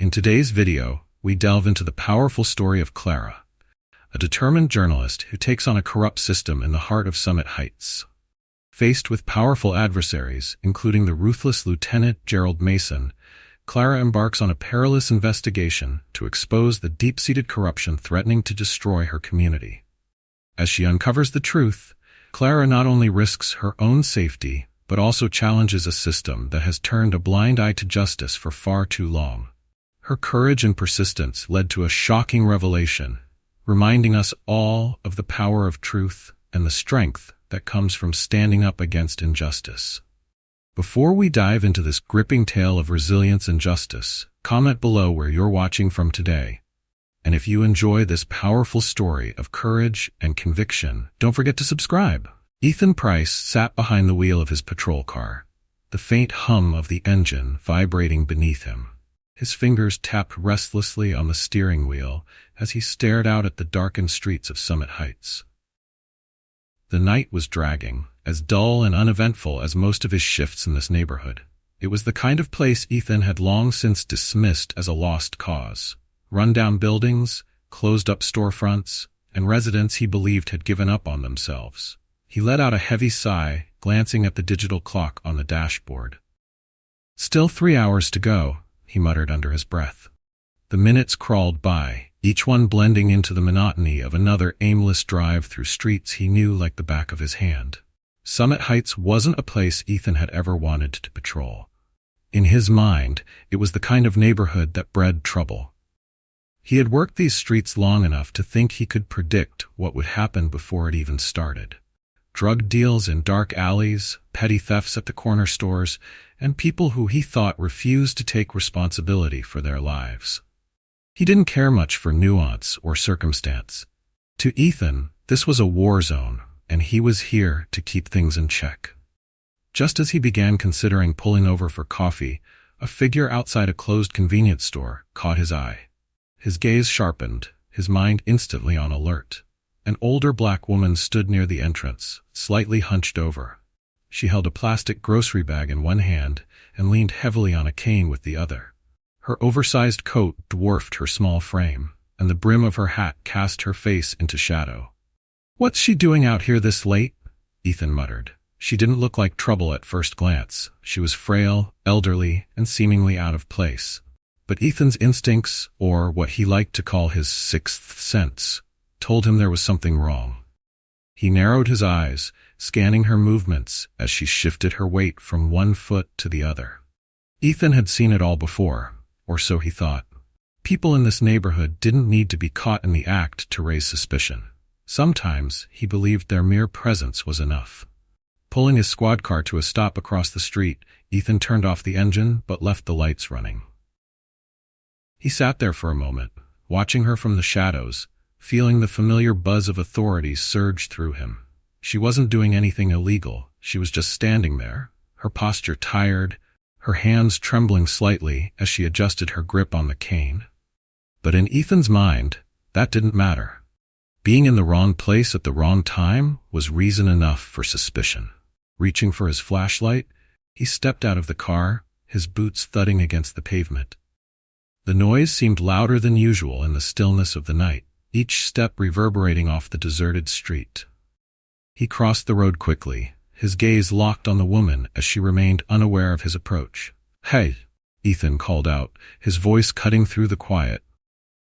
In today's video, we delve into the powerful story of Clara, a determined journalist who takes on a corrupt system in the heart of Summit Heights. Faced with powerful adversaries, including the ruthless Lieutenant Gerald Mason, Clara embarks on a perilous investigation to expose the deep-seated corruption threatening to destroy her community. As she uncovers the truth, Clara not only risks her own safety, but also challenges a system that has turned a blind eye to justice for far too long. Her courage and persistence led to a shocking revelation, reminding us all of the power of truth and the strength that comes from standing up against injustice. Before we dive into this gripping tale of resilience and justice, comment below where you're watching from today. And if you enjoy this powerful story of courage and conviction, don't forget to subscribe. Ethan Price sat behind the wheel of his patrol car, the faint hum of the engine vibrating beneath him. His fingers tapped restlessly on the steering wheel as he stared out at the darkened streets of Summit Heights. The night was dragging, as dull and uneventful as most of his shifts in this neighborhood. It was the kind of place Ethan had long since dismissed as a lost cause. Run-down buildings, closed-up storefronts, and residents he believed had given up on themselves. He let out a heavy sigh, glancing at the digital clock on the dashboard. "Still 3 hours to go," he muttered under his breath. The minutes crawled by, each one blending into the monotony of another aimless drive through streets he knew like the back of his hand. Summit Heights wasn't a place Ethan had ever wanted to patrol. In his mind, it was the kind of neighborhood that bred trouble. He had worked these streets long enough to think he could predict what would happen before it even started. Drug deals in dark alleys, petty thefts at the corner stores, and people who he thought refused to take responsibility for their lives. He didn't care much for nuance or circumstance. To Ethan, this was a war zone, and he was here to keep things in check. Just as he began considering pulling over for coffee, a figure outside a closed convenience store caught his eye. His gaze sharpened, his mind instantly on alert. An older black woman stood near the entrance, slightly hunched over. She held a plastic grocery bag in one hand and leaned heavily on a cane with the other. Her oversized coat dwarfed her small frame, and the brim of her hat cast her face into shadow. "What's she doing out here this late?" Ethan muttered. She didn't look like trouble at first glance. She was frail, elderly, and seemingly out of place. But Ethan's instincts, or what he liked to call his sixth sense, told him there was something wrong. He narrowed his eyes, scanning her movements as she shifted her weight from one foot to the other. Ethan had seen it all before, or so he thought. People in this neighborhood didn't need to be caught in the act to raise suspicion. Sometimes he believed their mere presence was enough. Pulling his squad car to a stop across the street, Ethan turned off the engine but left the lights running. He sat there for a moment, watching her from the shadows, feeling the familiar buzz of authority surge through him. She wasn't doing anything illegal. She was just standing there, her posture tired, her hands trembling slightly as she adjusted her grip on the cane. But in Ethan's mind, that didn't matter. Being in the wrong place at the wrong time was reason enough for suspicion. Reaching for his flashlight, he stepped out of the car, his boots thudding against the pavement. The noise seemed louder than usual in the stillness of the night, each step reverberating off the deserted street. He crossed the road quickly, his gaze locked on the woman as she remained unaware of his approach. "Hey," Ethan called out, his voice cutting through the quiet.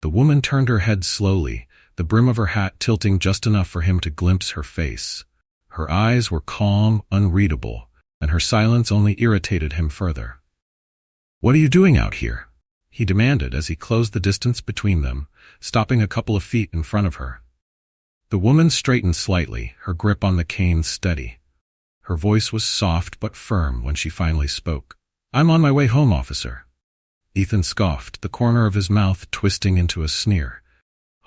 The woman turned her head slowly, the brim of her hat tilting just enough for him to glimpse her face. Her eyes were calm, unreadable, and her silence only irritated him further. "What are you doing out here?" he demanded as he closed the distance between them, stopping a couple of feet in front of her. The woman straightened slightly, her grip on the cane steady. Her voice was soft but firm when she finally spoke. "I'm on my way home, officer." Ethan scoffed, the corner of his mouth twisting into a sneer.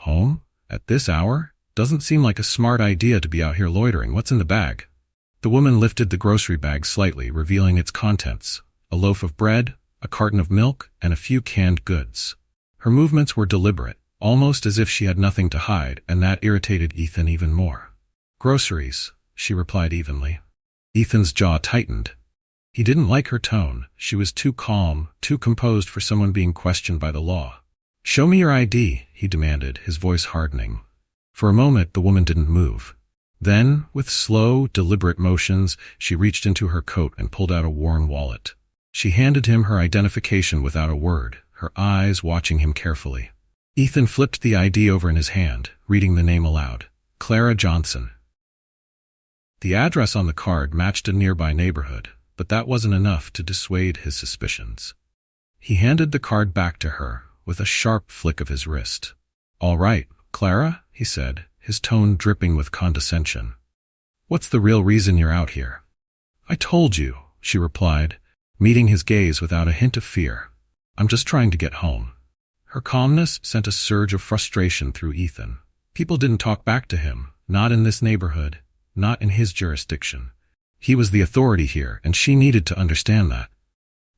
"Home? At this hour? Doesn't seem like a smart idea to be out here loitering. What's in the bag?" The woman lifted the grocery bag slightly, revealing its contents: a loaf of bread, a carton of milk, and a few canned goods. Her movements were deliberate, almost as if she had nothing to hide, and that irritated Ethan even more. "Groceries," she replied evenly. Ethan's jaw tightened. He didn't like her tone. She was too calm, too composed for someone being questioned by the law. "Show me your ID," he demanded, his voice hardening. For a moment, the woman didn't move. Then, with slow, deliberate motions, she reached into her coat and pulled out a worn wallet. She handed him her identification without a word, her eyes watching him carefully. Ethan flipped the ID over in his hand, reading the name aloud. Clara Johnson. The address on the card matched a nearby neighborhood, but that wasn't enough to dissuade his suspicions. He handed the card back to her, with a sharp flick of his wrist. "All right, Clara," he said, his tone dripping with condescension. "What's the real reason you're out here?" "I told you," she replied, meeting his gaze without a hint of fear. "I'm just trying to get home." Her calmness sent a surge of frustration through Ethan. People didn't talk back to him, not in this neighborhood, not in his jurisdiction. He was the authority here, and she needed to understand that.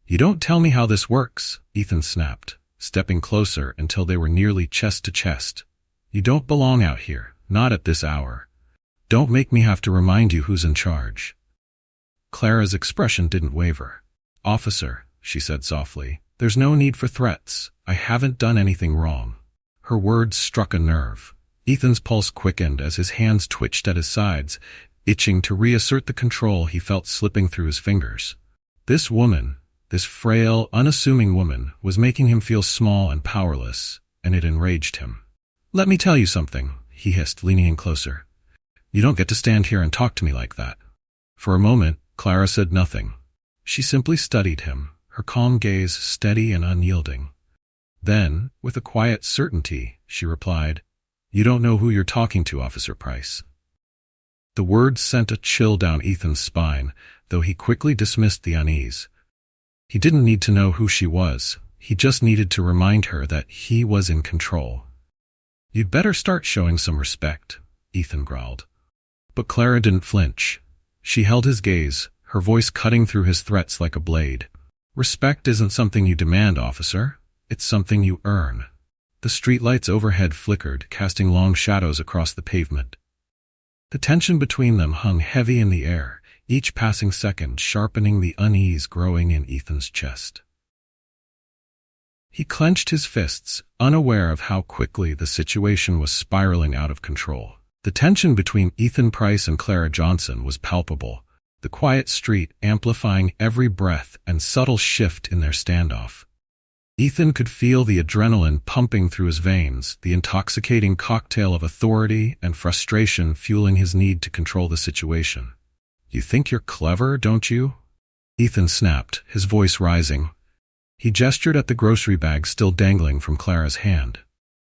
"You don't tell me how this works," Ethan snapped, stepping closer until they were nearly chest to chest. "You don't belong out here, not at this hour. Don't make me have to remind you who's in charge." Clara's expression didn't waver. "Officer," she said softly, "there's no need for threats. I haven't done anything wrong." Her words struck a nerve. Ethan's pulse quickened as his hands twitched at his sides, itching to reassert the control he felt slipping through his fingers. This woman, this frail, unassuming woman, was making him feel small and powerless, and it enraged him. "Let me tell you something," he hissed, leaning in closer. "You don't get to stand here and talk to me like that." For a moment, Clara said nothing. She simply studied him, her calm gaze steady and unyielding. Then, with a quiet certainty, she replied, "You don't know who you're talking to, Officer Price." The words sent a chill down Ethan's spine, though he quickly dismissed the unease. He didn't need to know who she was. He just needed to remind her that he was in control. "You'd better start showing some respect," Ethan growled. But Clara didn't flinch. She held his gaze, her voice cutting through his threats like a blade. "Respect isn't something you demand, officer. It's something you earn." The streetlights overhead flickered, casting long shadows across the pavement. The tension between them hung heavy in the air, each passing second sharpening the unease growing in Ethan's chest. He clenched his fists, unaware of how quickly the situation was spiraling out of control. The tension between Ethan Price and Clara Johnson was palpable, the quiet street amplifying every breath and subtle shift in their standoff. Ethan could feel the adrenaline pumping through his veins, the intoxicating cocktail of authority and frustration fueling his need to control the situation. "You think you're clever, don't you?" Ethan snapped, his voice rising. He gestured at the grocery bag still dangling from Clara's hand.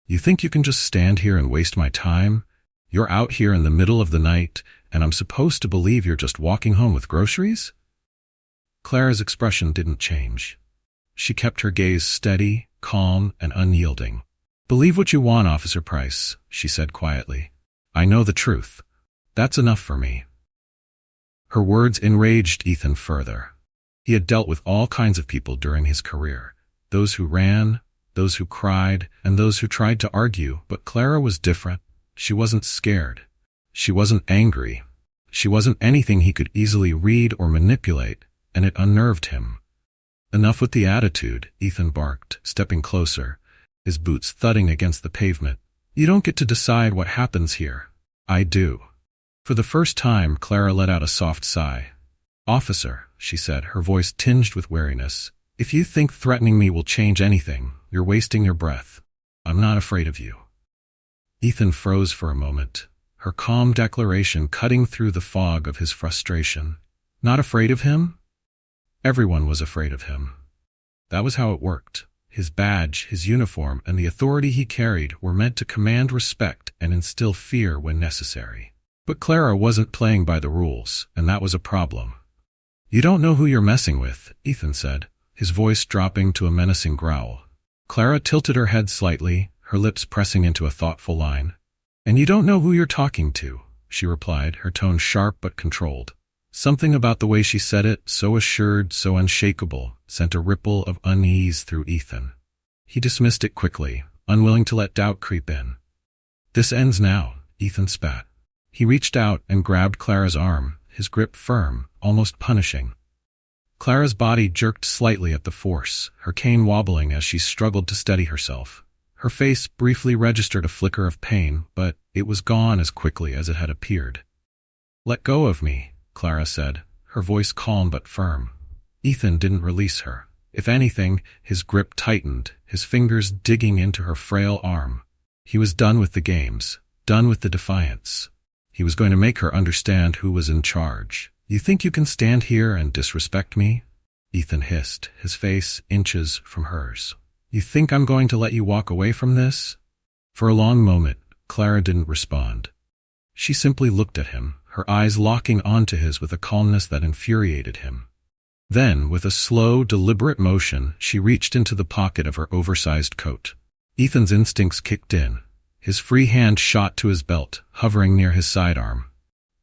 "You think you can just stand here and waste my time? You're out here in the middle of the night, and I'm supposed to believe you're just walking home with groceries?" Clara's expression didn't change. She kept her gaze steady, calm, and unyielding. "Believe what you want, Officer Price," she said quietly. "I know the truth. That's enough for me." Her words enraged Ethan further. He had dealt with all kinds of people during his career. Those who ran, those who cried, and those who tried to argue, but Clara was different. She wasn't scared. She wasn't angry. She wasn't anything he could easily read or manipulate, and it unnerved him. "Enough with the attitude," Ethan barked, stepping closer, his boots thudding against the pavement. "You don't get to decide what happens here. I do." For the first time, Clara let out a soft sigh. "Officer," she said, her voice tinged with wariness, "if you think threatening me will change anything, you're wasting your breath. I'm not afraid of you." Ethan froze for a moment, her calm declaration cutting through the fog of his frustration. Not afraid of him? Everyone was afraid of him. That was how it worked. His badge, his uniform, and the authority he carried were meant to command respect and instill fear when necessary. But Clara wasn't playing by the rules, and that was a problem. "You don't know who you're messing with," Ethan said, his voice dropping to a menacing growl. Clara tilted her head slightly, her lips pressing into a thoughtful line. "And you don't know who you're talking to," she replied, her tone sharp but controlled. Something about the way she said it, so assured, so unshakable, sent a ripple of unease through Ethan. He dismissed it quickly, unwilling to let doubt creep in. "This ends now," Ethan spat. He reached out and grabbed Clara's arm, his grip firm, almost punishing. Clara's body jerked slightly at the force, her cane wobbling as she struggled to steady herself. Her face briefly registered a flicker of pain, but it was gone as quickly as it had appeared. "Let go of me," Clara said, her voice calm but firm. Ethan didn't release her. If anything, his grip tightened, his fingers digging into her frail arm. He was done with the games, done with the defiance. He was going to make her understand who was in charge. "You think you can stand here and disrespect me?" Ethan hissed, his face inches from hers. "You think I'm going to let you walk away from this?" For a long moment, Clara didn't respond. She simply looked at him, her eyes locking onto his with a calmness that infuriated him. Then, with a slow, deliberate motion, she reached into the pocket of her oversized coat. Ethan's instincts kicked in. His free hand shot to his belt, hovering near his sidearm.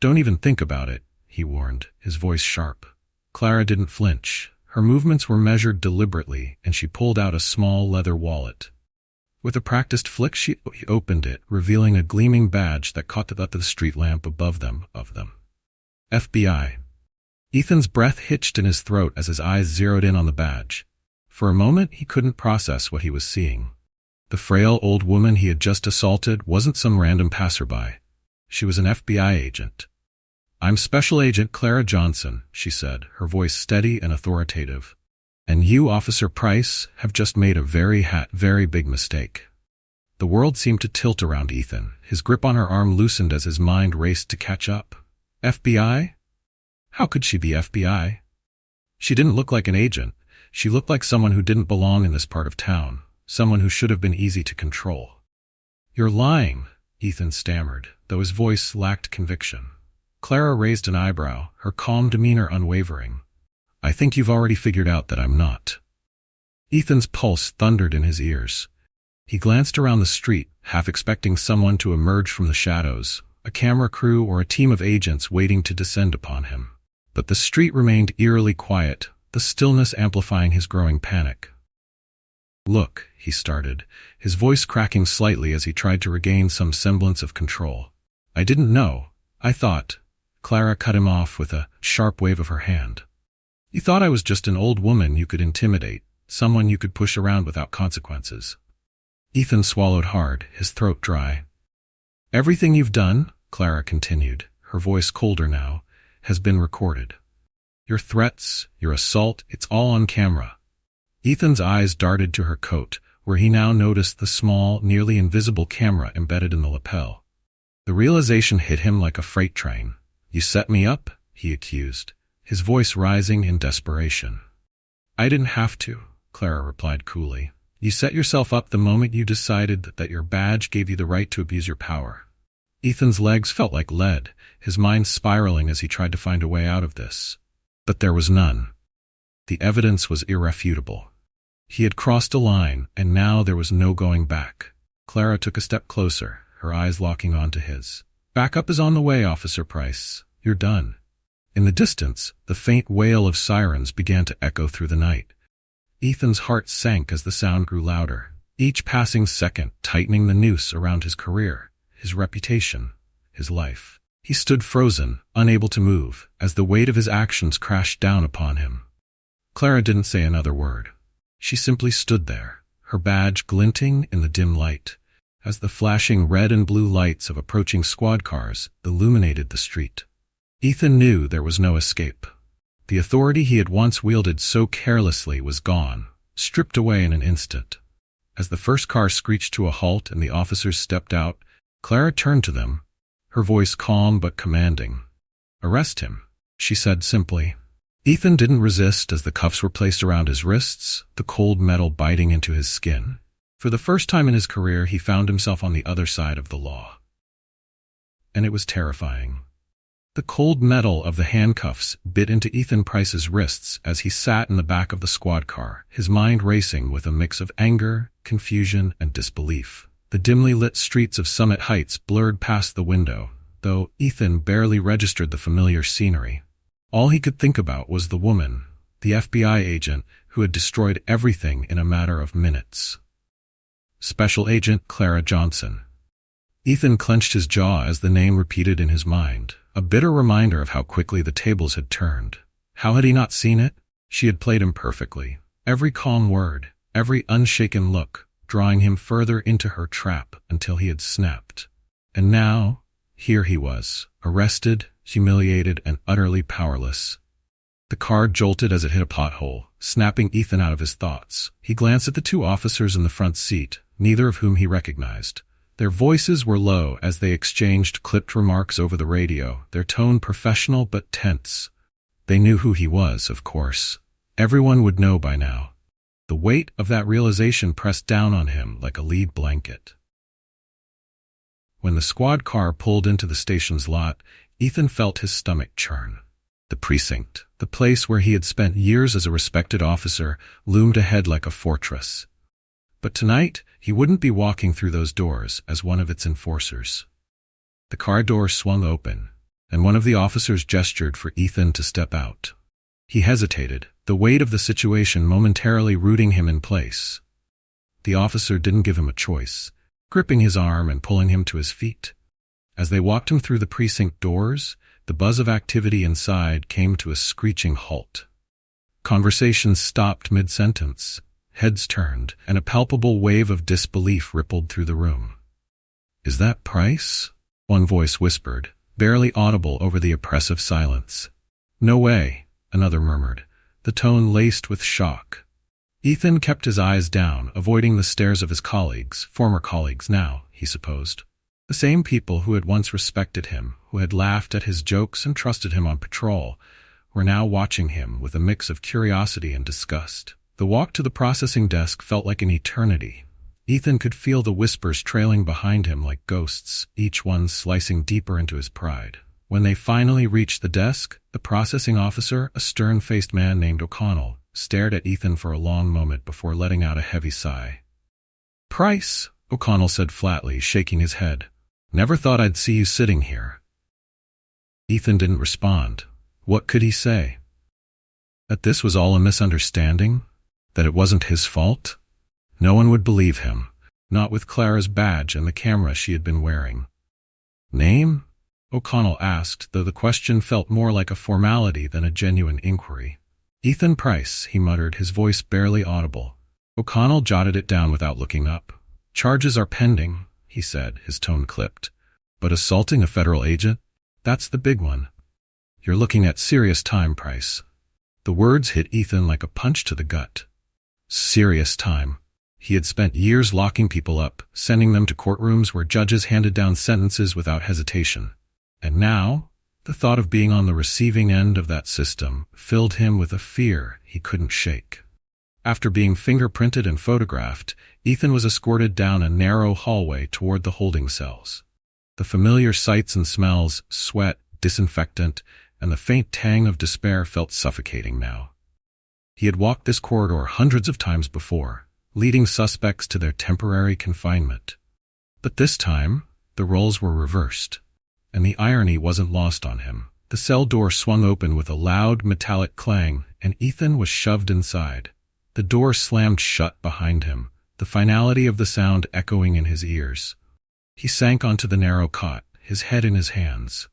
"Don't even think about it," he warned, his voice sharp. Clara didn't flinch. Her movements were measured deliberately, and she pulled out a small leather wallet. With a practiced flick, she opened it, revealing a gleaming badge that caught the street lamp above them. FBI. Ethan's breath hitched in his throat as his eyes zeroed in on the badge. For a moment, he couldn't process what he was seeing. The frail old woman he had just assaulted wasn't some random passerby. She was an FBI agent. "I'm Special Agent Clara Johnson," she said, her voice steady and authoritative. "And you, Officer Price, have just made a very big mistake." The world seemed to tilt around Ethan. His grip on her arm loosened as his mind raced to catch up. FBI? How could she be FBI? She didn't look like an agent. She looked like someone who didn't belong in this part of town, someone who should have been easy to control. "You're lying," Ethan stammered, though his voice lacked conviction. Clara raised an eyebrow, her calm demeanor unwavering. "I think you've already figured out that I'm not." Ethan's pulse thundered in his ears. He glanced around the street, half expecting someone to emerge from the shadows, a camera crew or a team of agents waiting to descend upon him. But the street remained eerily quiet, the stillness amplifying his growing panic. "Look," he started, his voice cracking slightly as he tried to regain some semblance of control. "I didn't know. I thought—" Clara cut him off with a sharp wave of her hand. "You thought I was just an old woman you could intimidate, someone you could push around without consequences." Ethan swallowed hard, his throat dry. "Everything you've done," Clara continued, her voice colder now, "has been recorded. Your threats, your assault, it's all on camera." Ethan's eyes darted to her coat, where he now noticed the small, nearly invisible camera embedded in the lapel. The realization hit him like a freight train. "You set me up?" he accused, his voice rising in desperation. "I didn't have to," Clara replied coolly. "You set yourself up the moment you decided that your badge gave you the right to abuse your power." Ethan's legs felt like lead, his mind spiraling as he tried to find a way out of this. But there was none. The evidence was irrefutable. He had crossed a line, and now there was no going back. Clara took a step closer, her eyes locking onto his. "Backup is on the way, Officer Price. You're done." In the distance, the faint wail of sirens began to echo through the night. Ethan's heart sank as the sound grew louder, each passing second tightening the noose around his career, his reputation, his life. He stood frozen, unable to move, as the weight of his actions crashed down upon him. Clara didn't say another word. She simply stood there, her badge glinting in the dim light, as the flashing red and blue lights of approaching squad cars illuminated the street. Ethan knew there was no escape. The authority he had once wielded so carelessly was gone, stripped away in an instant. As the first car screeched to a halt and the officers stepped out, Clara turned to them, her voice calm but commanding. "Arrest him," she said simply. Ethan didn't resist as the cuffs were placed around his wrists, the cold metal biting into his skin. For the first time in his career, he found himself on the other side of the law. And it was terrifying. The cold metal of the handcuffs bit into Ethan Price's wrists as he sat in the back of the squad car, his mind racing with a mix of anger, confusion, and disbelief. The dimly lit streets of Summit Heights blurred past the window, though Ethan barely registered the familiar scenery. All he could think about was the woman, the FBI agent who had destroyed everything in a matter of minutes. Special Agent Clara Johnson. Ethan clenched his jaw as the name repeated in his mind, a bitter reminder of how quickly the tables had turned. How had he not seen it? She had played him perfectly, every calm word, every unshaken look, drawing him further into her trap until he had snapped. And now, here he was, arrested, humiliated, and utterly powerless. The car jolted as it hit a pothole, snapping Ethan out of his thoughts. He glanced at the two officers in the front seat, neither of whom he recognized. Their voices were low as they exchanged clipped remarks over the radio, their tone professional but tense. They knew who he was, of course. Everyone would know by now. The weight of that realization pressed down on him like a lead blanket. When the squad car pulled into the station's lot, Ethan felt his stomach churn. The precinct, the place where he had spent years as a respected officer, loomed ahead like a fortress. But tonight, he wouldn't be walking through those doors as one of its enforcers. The car door swung open, and one of the officers gestured for Ethan to step out. He hesitated, the weight of the situation momentarily rooting him in place. The officer didn't give him a choice, gripping his arm and pulling him to his feet. As they walked him through the precinct doors, the buzz of activity inside came to a screeching halt. Conversations stopped mid-sentence, heads turned, and a palpable wave of disbelief rippled through the room. "Is that Price?" one voice whispered, barely audible over the oppressive silence. "No way," another murmured, the tone laced with shock. Ethan kept his eyes down, avoiding the stares of his colleagues, former colleagues now, he supposed. The same people who had once respected him, who had laughed at his jokes and trusted him on patrol, were now watching him with a mix of curiosity and disgust. The walk to the processing desk felt like an eternity. Ethan could feel the whispers trailing behind him like ghosts, each one slicing deeper into his pride. When they finally reached the desk, the processing officer, a stern-faced man named O'Connell, stared at Ethan for a long moment before letting out a heavy sigh. "Price," O'Connell said flatly, shaking his head. "Never thought I'd see you sitting here." Ethan didn't respond. What could he say? That this was all a misunderstanding? That it wasn't his fault? No one would believe him, not with Clara's badge and the camera she had been wearing. "Name?" O'Connell asked, though the question felt more like a formality than a genuine inquiry. "Ethan Price," he muttered, his voice barely audible. O'Connell jotted it down without looking up. "Charges are pending," he said, his tone clipped. "But assaulting a federal agent? That's the big one. You're looking at serious time, Price." The words hit Ethan like a punch to the gut. Serious time. He had spent years locking people up, sending them to courtrooms where judges handed down sentences without hesitation. And now, the thought of being on the receiving end of that system filled him with a fear he couldn't shake. After being fingerprinted and photographed, Ethan was escorted down a narrow hallway toward the holding cells. The familiar sights and smells, sweat, disinfectant, and the faint tang of despair felt suffocating now. He had walked this corridor hundreds of times before, leading suspects to their temporary confinement. But this time, the roles were reversed, and the irony wasn't lost on him. The cell door swung open with a loud metallic clang, and Ethan was shoved inside. The door slammed shut behind him, the finality of the sound echoing in his ears. He sank onto the narrow cot, his head in his hands.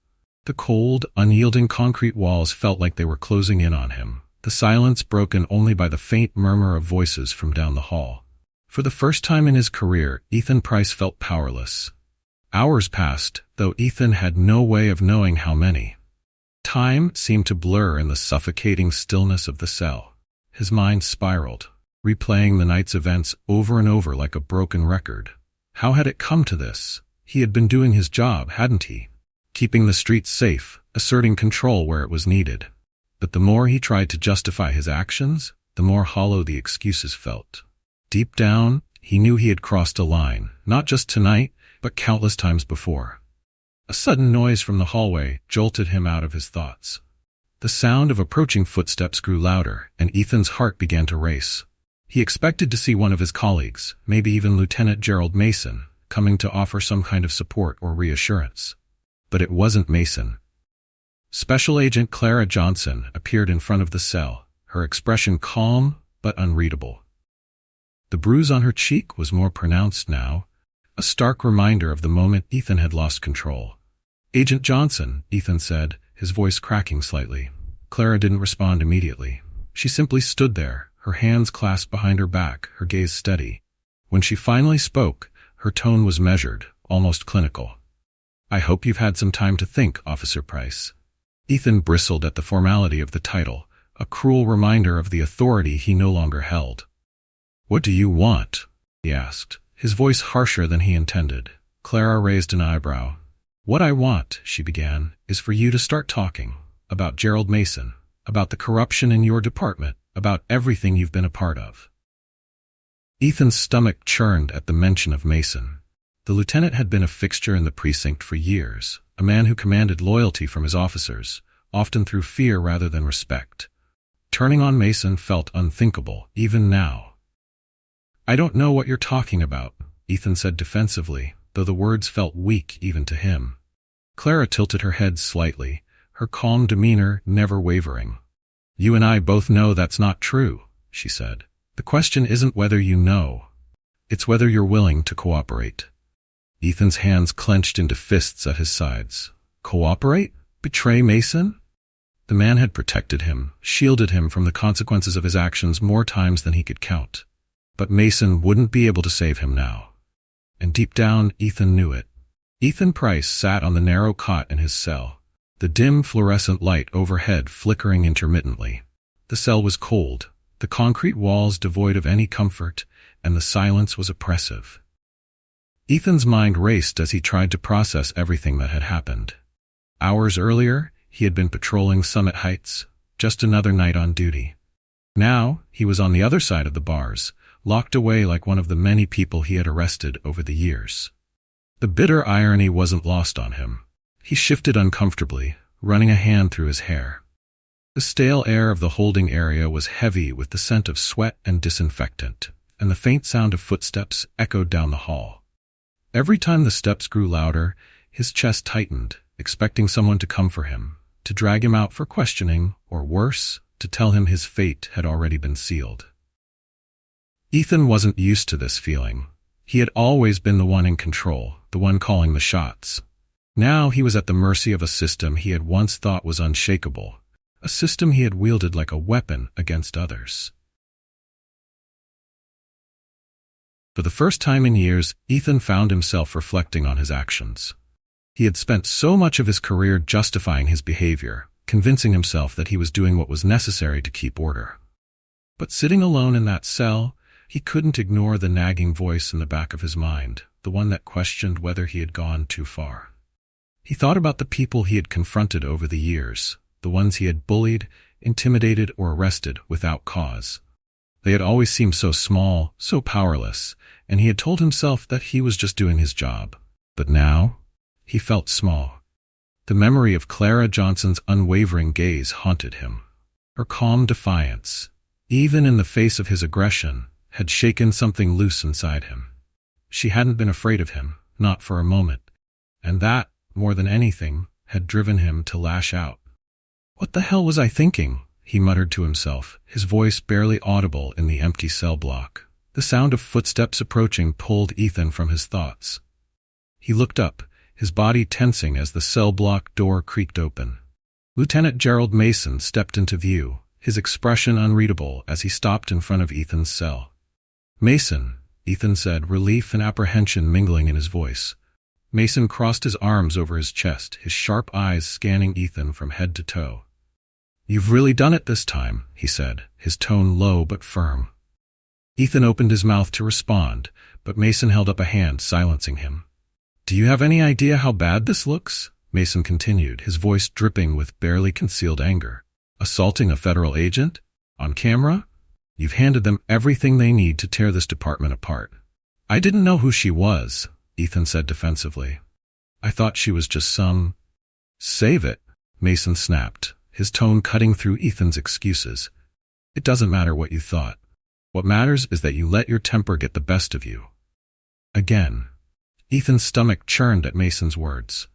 The cold, unyielding concrete walls felt like they were closing in on him, the silence broken only by the faint murmur of voices from down the hall. For the first time in his career, Ethan Price felt powerless. Hours passed, though Ethan had no way of knowing how many. Time seemed to blur in the suffocating stillness of the cell. His mind spiraled, replaying the night's events over and over like a broken record. How had it come to this? He had been doing his job, hadn't he? Keeping the streets safe, asserting control where it was needed. But the more he tried to justify his actions, the more hollow the excuses felt. Deep down, he knew he had crossed a line, not just tonight, but countless times before. A sudden noise from the hallway jolted him out of his thoughts. The sound of approaching footsteps grew louder, and Ethan's heart began to race. He expected to see one of his colleagues, maybe even Lieutenant Gerald Mason, coming to offer some kind of support or reassurance. But it wasn't Mason. Special Agent Clara Johnson appeared in front of the cell, her expression calm but unreadable. The bruise on her cheek was more pronounced now, a stark reminder of the moment Ethan had lost control. "Agent Johnson," Ethan said, his voice cracking slightly. Clara didn't respond immediately. She simply stood there, her hands clasped behind her back, her gaze steady. When she finally spoke, her tone was measured, almost clinical. "I hope you've had some time to think, Officer Price." Ethan bristled at the formality of the title, a cruel reminder of the authority he no longer held. "What do you want?" he asked, his voice harsher than he intended. Clara raised an eyebrow. "What I want," she began, "is for you to start talking about Gerald Mason, about the corruption in your department, about everything you've been a part of." Ethan's stomach churned at the mention of Mason. The lieutenant had been a fixture in the precinct for years, a man who commanded loyalty from his officers, often through fear rather than respect. Turning on Mason felt unthinkable, even now. "I don't know what you're talking about," Ethan said defensively, though the words felt weak even to him. Clara tilted her head slightly, her calm demeanor never wavering. "You and I both know that's not true," she said. "The question isn't whether you know. It's whether you're willing to cooperate." Ethan's hands clenched into fists at his sides. Cooperate? Betray Mason? The man had protected him, shielded him from the consequences of his actions more times than he could count. But Mason wouldn't be able to save him now. And deep down, Ethan knew it. Ethan Price sat on the narrow cot in his cell, the dim fluorescent light overhead flickering intermittently. The cell was cold, the concrete walls devoid of any comfort, and the silence was oppressive. Ethan's mind raced as he tried to process everything that had happened. Hours earlier, he had been patrolling Summit Heights, just another night on duty. Now, he was on the other side of the bars, locked away like one of the many people he had arrested over the years. The bitter irony wasn't lost on him. He shifted uncomfortably, running a hand through his hair. The stale air of the holding area was heavy with the scent of sweat and disinfectant, and the faint sound of footsteps echoed down the hall. Every time the steps grew louder, his chest tightened, expecting someone to come for him, to drag him out for questioning, or worse, to tell him his fate had already been sealed. Ethan wasn't used to this feeling. He had always been the one in control, the one calling the shots. Now he was at the mercy of a system he had once thought was unshakable, a system he had wielded like a weapon against others. For the first time in years, Ethan found himself reflecting on his actions. He had spent so much of his career justifying his behavior, convincing himself that he was doing what was necessary to keep order. But sitting alone in that cell, he couldn't ignore the nagging voice in the back of his mind, the one that questioned whether he had gone too far. He thought about the people he had confronted over the years, the ones he had bullied, intimidated, or arrested without cause. They had always seemed so small, so powerless, and he had told himself that he was just doing his job. But now, he felt small. The memory of Clara Johnson's unwavering gaze haunted him. Her calm defiance, even in the face of his aggression, had shaken something loose inside him. She hadn't been afraid of him, not for a moment, and that, more than anything, had driven him to lash out. "What the hell was I thinking?" he muttered to himself, his voice barely audible in the empty cell block. The sound of footsteps approaching pulled Ethan from his thoughts. He looked up, his body tensing as the cell block door creaked open. Lieutenant Gerald Mason stepped into view, his expression unreadable as he stopped in front of Ethan's cell. "Mason," Ethan said, relief and apprehension mingling in his voice. Mason crossed his arms over his chest, his sharp eyes scanning Ethan from head to toe. "You've really done it this time," he said, his tone low but firm. Ethan opened his mouth to respond, but Mason held up a hand, silencing him. "Do you have any idea how bad this looks?" Mason continued, his voice dripping with barely concealed anger. "Assaulting a federal agent? On camera? You've handed them everything they need to tear this department apart." "I didn't know who she was," Ethan said defensively. "I thought she was just some—" "Save it," Mason snapped, his tone cutting through Ethan's excuses. "It doesn't matter what you thought. What matters is that you let your temper get the best of you." Again, Ethan's stomach churned at Mason's words.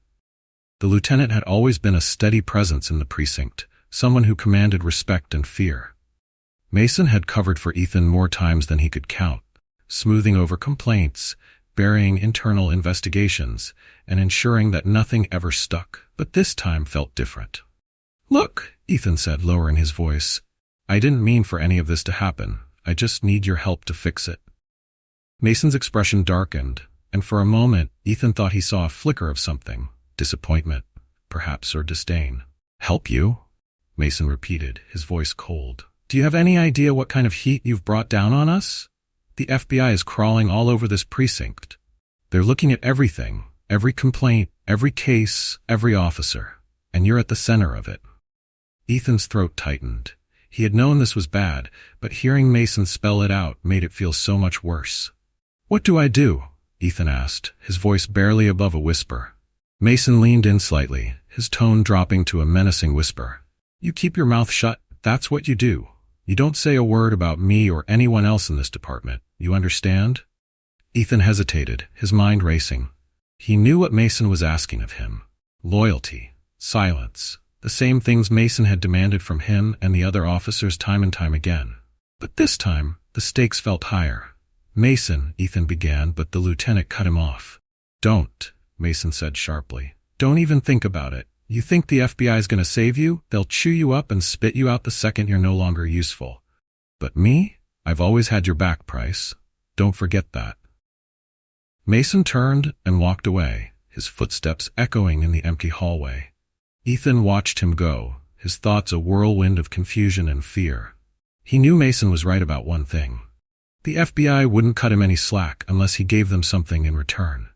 The lieutenant had always been a steady presence in the precinct, someone who commanded respect and fear. Mason had covered for Ethan more times than he could count, smoothing over complaints, burying internal investigations, and ensuring that nothing ever stuck, but this time felt different. "Look," Ethan said, lowering his voice, I didn't mean for any of this to happen. I just need your help to fix it." Mason's expression darkened, and for a moment, Ethan thought he saw a flicker of something. Disappointment, perhaps, or disdain. "Help you?" Mason repeated, his voice cold. "Do you have any idea what kind of heat you've brought down on us? The FBI is crawling all over this precinct. They're looking at everything, every complaint, every case, every officer, and you're at the center of it." Ethan's throat tightened. He had known this was bad, but hearing Mason spell it out made it feel so much worse. "What do I do?" Ethan asked, his voice barely above a whisper. Mason leaned in slightly, his tone dropping to a menacing whisper. "You keep your mouth shut, that's what you do. You don't say a word about me or anyone else in this department, you understand?" Ethan hesitated, his mind racing. He knew what Mason was asking of him. Loyalty, silence, the same things Mason had demanded from him and the other officers time and time again. But this time, the stakes felt higher. "Mason," Ethan began, but the lieutenant cut him off. "Don't," Mason said sharply. "Don't even think about it. You think the FBI is going to save you? They'll chew you up and spit you out the second you're no longer useful. But me? I've always had your back, Price. Don't forget that." Mason turned and walked away, his footsteps echoing in the empty hallway. Ethan watched him go, his thoughts a whirlwind of confusion and fear. He knew Mason was right about one thing. The FBI wouldn't cut him any slack unless he gave them something in return.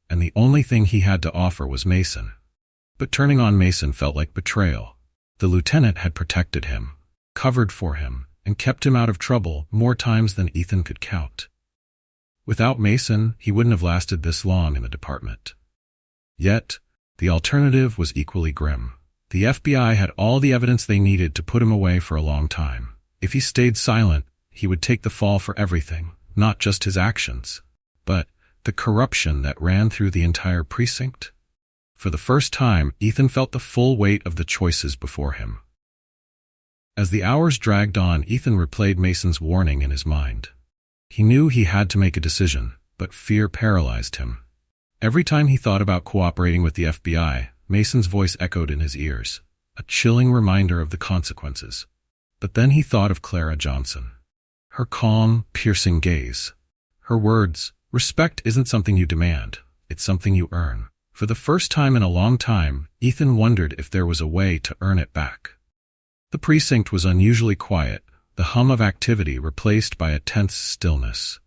And the only thing he had to offer was Mason. But turning on Mason felt like betrayal. The lieutenant had protected him, covered for him, and kept him out of trouble more times than Ethan could count. Without Mason, he wouldn't have lasted this long in the department. Yet, the alternative was equally grim. The FBI had all the evidence they needed to put him away for a long time. If he stayed silent, he would take the fall for everything, not just his actions, but the corruption that ran through the entire precinct. For the first time, Ethan felt the full weight of the choices before him. As the hours dragged on, Ethan replayed Mason's warning in his mind. He knew he had to make a decision, but fear paralyzed him. Every time he thought about cooperating with the FBI, Mason's voice echoed in his ears, a chilling reminder of the consequences. But then he thought of Clara Johnson. Her calm, piercing gaze. Her words, "Respect isn't something you demand, it's something you earn." For the first time in a long time, Ethan wondered if there was a way to earn it back. The precinct was unusually quiet, the hum of activity replaced by a tense stillness.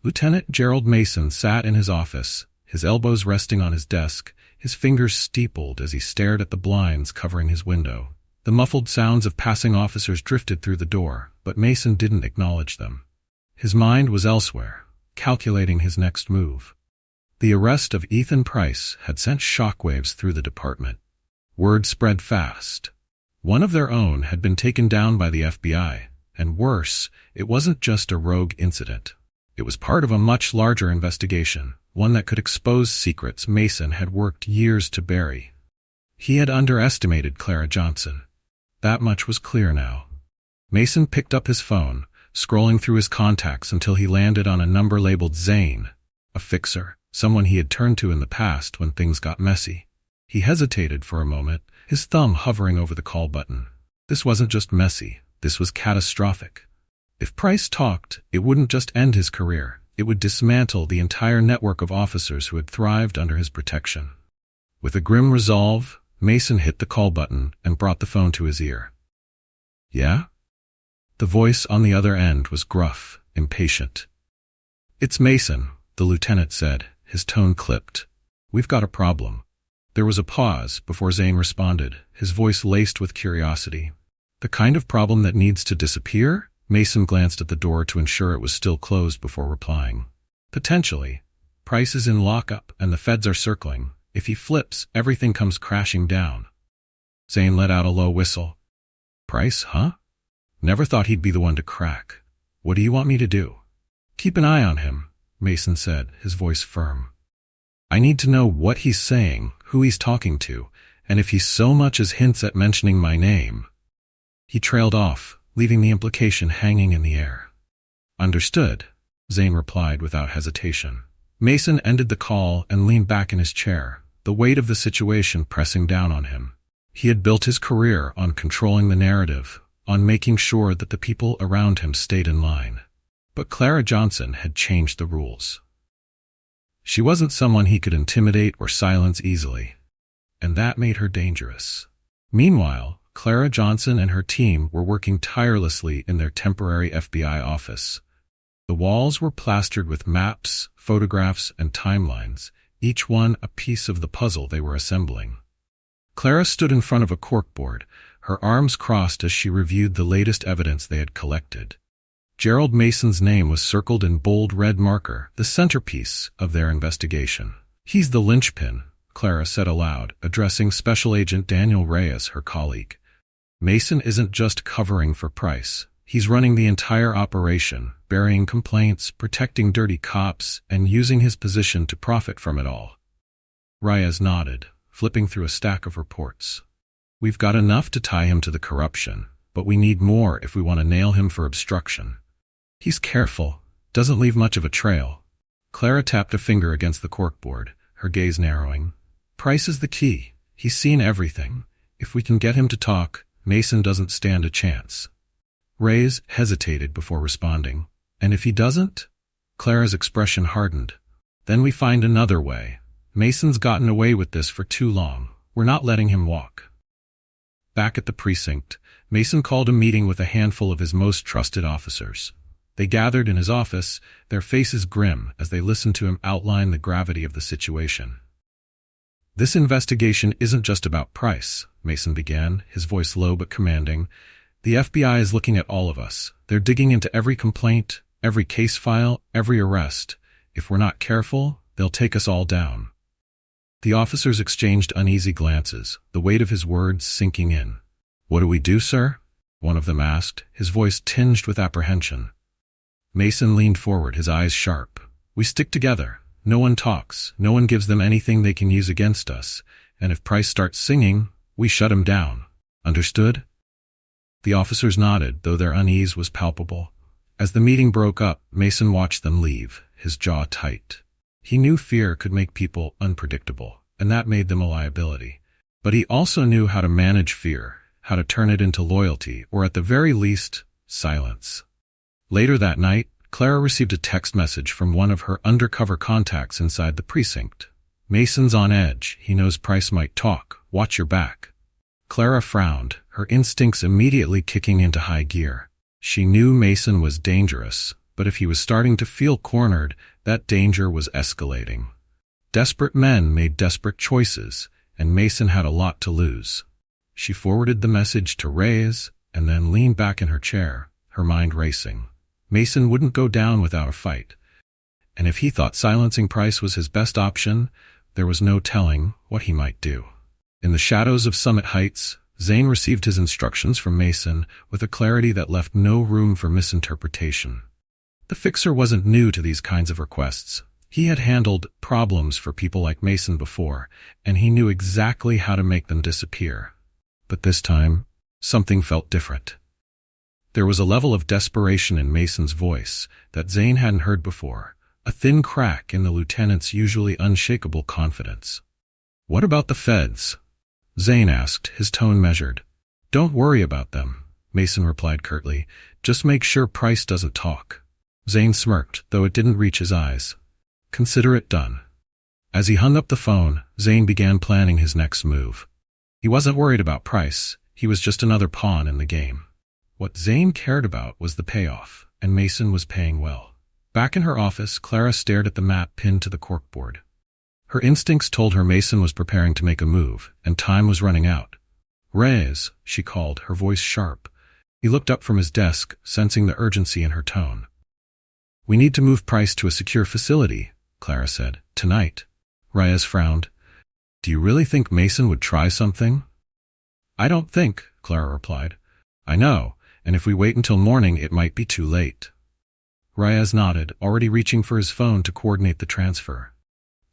Lieutenant Gerald Mason sat in his office, his elbows resting on his desk, his fingers steepled as he stared at the blinds covering his window. The muffled sounds of passing officers drifted through the door, but Mason didn't acknowledge them. His mind was elsewhere, calculating his next move. The arrest of Ethan Price had sent shockwaves through the department. Word spread fast. One of their own had been taken down by the FBI, and worse, it wasn't just a rogue incident. It was part of a much larger investigation, one that could expose secrets Mason had worked years to bury. He had underestimated Clara Johnson. That much was clear now. Mason picked up his phone, scrolling through his contacts until he landed on a number labeled Zane, a fixer, someone he had turned to in the past when things got messy. He hesitated for a moment, his thumb hovering over the call button. This wasn't just messy, this was catastrophic. If Price talked, it wouldn't just end his career, it would dismantle the entire network of officers who had thrived under his protection. With a grim resolve, Mason hit the call button and brought the phone to his ear. "Yeah?" The voice on the other end was gruff, impatient. "It's Mason," the lieutenant said, his tone clipped. "We've got a problem." There was a pause before Zane responded, his voice laced with curiosity. "The kind of problem that needs to disappear?" Mason glanced at the door to ensure it was still closed before replying. "Potentially. Price is in lockup and the feds are circling. If he flips, everything comes crashing down." Zane let out a low whistle. "Price, huh? Never thought he'd be the one to crack. What do you want me to do?" "Keep an eye on him," Mason said, his voice firm. "I need to know what he's saying, who he's talking to, and if he so much as hints at mentioning my name." He trailed off, leaving the implication hanging in the air. "Understood," Zane replied without hesitation. Mason ended the call and leaned back in his chair, the weight of the situation pressing down on him. He had built his career on controlling the narrative, on making sure that the people around him stayed in line. But Clara Johnson had changed the rules. She wasn't someone he could intimidate or silence easily, and that made her dangerous. Meanwhile, Clara Johnson and her team were working tirelessly in their temporary FBI office. The walls were plastered with maps, photographs, and timelines, each one a piece of the puzzle they were assembling. Clara stood in front of a corkboard, her arms crossed as she reviewed the latest evidence they had collected. Gerald Mason's name was circled in bold red marker, the centerpiece of their investigation. "He's the linchpin," Clara said aloud, addressing Special Agent Daniel Reyes, her colleague. "Mason isn't just covering for Price. He's running the entire operation, burying complaints, protecting dirty cops, and using his position to profit from it all." Reyes nodded, flipping through a stack of reports. "We've got enough to tie him to the corruption, but we need more if we want to nail him for obstruction. He's careful, doesn't leave much of a trail." Clara tapped a finger against the corkboard, her gaze narrowing. "Price is the key. He's seen everything. If we can get him to talk, Mason doesn't stand a chance." Reyes hesitated before responding. "And if he doesn't?" Clara's expression hardened. "Then we find another way. Mason's gotten away with this for too long. We're not letting him walk." Back at the precinct, Mason called a meeting with a handful of his most trusted officers. They gathered in his office, their faces grim as they listened to him outline the gravity of the situation. "This investigation isn't just about Price," Mason began, his voice low but commanding. "The FBI is looking at all of us. They're digging into every complaint, every case file, every arrest. If we're not careful, they'll take us all down." The officers exchanged uneasy glances, the weight of his words sinking in. "What do we do, sir?" one of them asked, his voice tinged with apprehension. Mason leaned forward, his eyes sharp. "We stick together. No one talks. No one gives them anything they can use against us. And if Price starts singing, we shut him down. Understood?" The officers nodded, though their unease was palpable. As the meeting broke up, Mason watched them leave, his jaw tight. He knew fear could make people unpredictable, and that made them a liability. But he also knew how to manage fear, how to turn it into loyalty, or at the very least, silence. Later that night, Clara received a text message from one of her undercover contacts inside the precinct. "Mason's on edge. He knows Price might talk. Watch your back." Clara frowned, her instincts immediately kicking into high gear. She knew Mason was dangerous, but if he was starting to feel cornered, that danger was escalating. Desperate men made desperate choices, and Mason had a lot to lose. She forwarded the message to Reyes, and then leaned back in her chair, her mind racing. Mason wouldn't go down without a fight. And if he thought silencing Price was his best option, there was no telling what he might do. In the shadows of Summit Heights, Zane received his instructions from Mason with a clarity that left no room for misinterpretation. The fixer wasn't new to these kinds of requests. He had handled problems for people like Mason before, and he knew exactly how to make them disappear. But this time, something felt different. There was a level of desperation in Mason's voice that Zane hadn't heard before, a thin crack in the lieutenant's usually unshakable confidence. "What about the feds?" Zane asked, his tone measured. "Don't worry about them," Mason replied curtly. "Just make sure Price doesn't talk." Zane smirked, though it didn't reach his eyes. "Consider it done." As he hung up the phone, Zane began planning his next move. He wasn't worried about Price. He was just another pawn in the game. What Zane cared about was the payoff, and Mason was paying well. Back in her office, Clara stared at the map pinned to the corkboard. Her instincts told her Mason was preparing to make a move, and time was running out. "Reyes," she called, her voice sharp. He looked up from his desk, sensing the urgency in her tone. "We need to move Price to a secure facility," Clara said. "Tonight." Reyes frowned. "Do you really think Mason would try something?" "I don't think," Clara replied. "I know, and if we wait until morning it might be too late." Reyes nodded, already reaching for his phone to coordinate the transfer.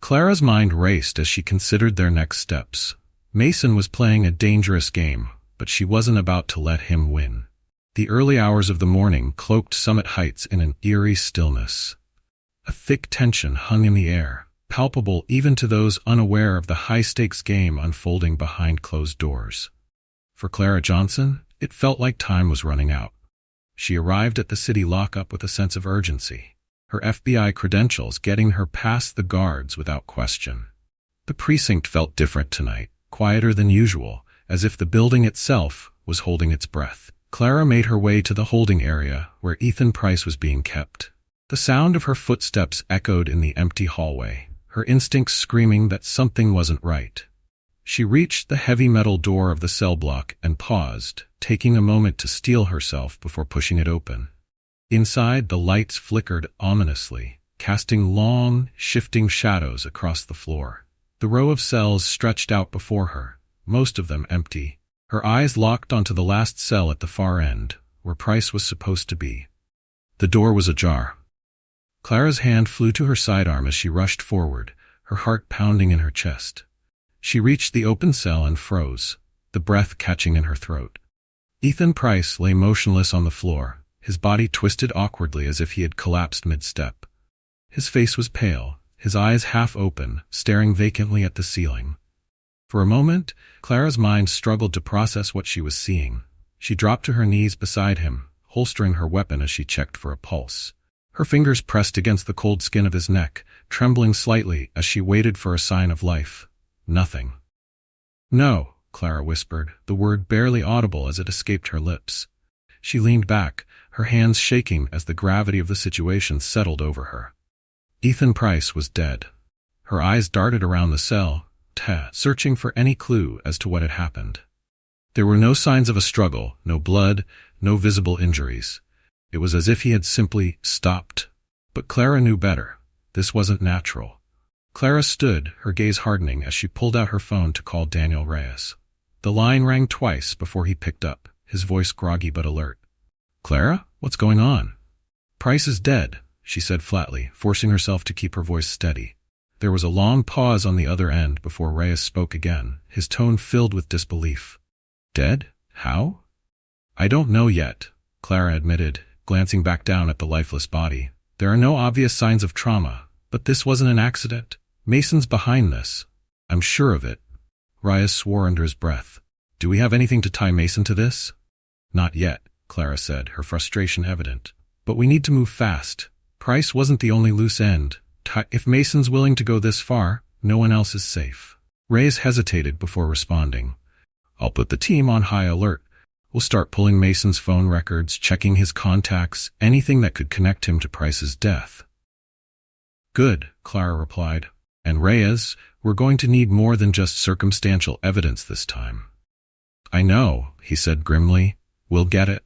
Clara's mind raced as she considered their next steps. Mason was playing a dangerous game, but she wasn't about to let him win. The early hours of the morning cloaked Summit Heights in an eerie stillness. A thick tension hung in the air, palpable even to those unaware of the high-stakes game unfolding behind closed doors. For Clara Johnson, It felt like time was running out. She arrived at the city lockup with a sense of urgency, her FBI credentials getting her past the guards without question. The precinct felt different tonight, quieter than usual, as if the building itself was holding its breath. Clara made her way to the holding area where Ethan Price was being kept. The sound of her footsteps echoed in the empty hallway, her instincts screaming that something wasn't right. She reached the heavy metal door of the cell block and paused, taking a moment to steel herself before pushing it open. Inside, the lights flickered ominously, casting long, shifting shadows across the floor. The row of cells stretched out before her, most of them empty. Her eyes locked onto the last cell at the far end, where Price was supposed to be. The door was ajar. Clara's hand flew to her sidearm as she rushed forward, her heart pounding in her chest. She reached the open cell and froze, the breath catching in her throat. Ethan Price lay motionless on the floor, his body twisted awkwardly as if he had collapsed mid-step. His face was pale, his eyes half open, staring vacantly at the ceiling. For a moment, Clara's mind struggled to process what she was seeing. She dropped to her knees beside him, holstering her weapon as she checked for a pulse. Her fingers pressed against the cold skin of his neck, trembling slightly as she waited for a sign of life. Nothing. "No," Clara whispered, the word barely audible as it escaped her lips. She leaned back, her hands shaking as the gravity of the situation settled over her. Ethan Price was dead. Her eyes darted around the cell, searching for any clue as to what had happened. There were no signs of a struggle, no blood, no visible injuries. It was as if he had simply stopped. But Clara knew better. This wasn't natural. Clara stood, her gaze hardening as she pulled out her phone to call Daniel Reyes. The line rang twice before he picked up, his voice groggy but alert. "Clara, what's going on?" "Price is dead," she said flatly, forcing herself to keep her voice steady. There was a long pause on the other end before Reyes spoke again, his tone filled with disbelief. "Dead? How?" "I don't know yet," Clara admitted, glancing back down at the lifeless body. "There are no obvious signs of trauma, but this wasn't an accident. Mason's behind this. I'm sure of it." Reyes swore under his breath. "Do we have anything to tie Mason to this?" "Not yet," Clara said, her frustration evident. "But we need to move fast. Price wasn't the only loose end. If Mason's willing to go this far, no one else is safe." Reyes hesitated before responding. "I'll put the team on high alert. We'll start pulling Mason's phone records, checking his contacts, anything that could connect him to Price's death." "Good," Clara replied. "And Reyes, we're going to need more than just circumstantial evidence this time." "I know," he said grimly. "We'll get it."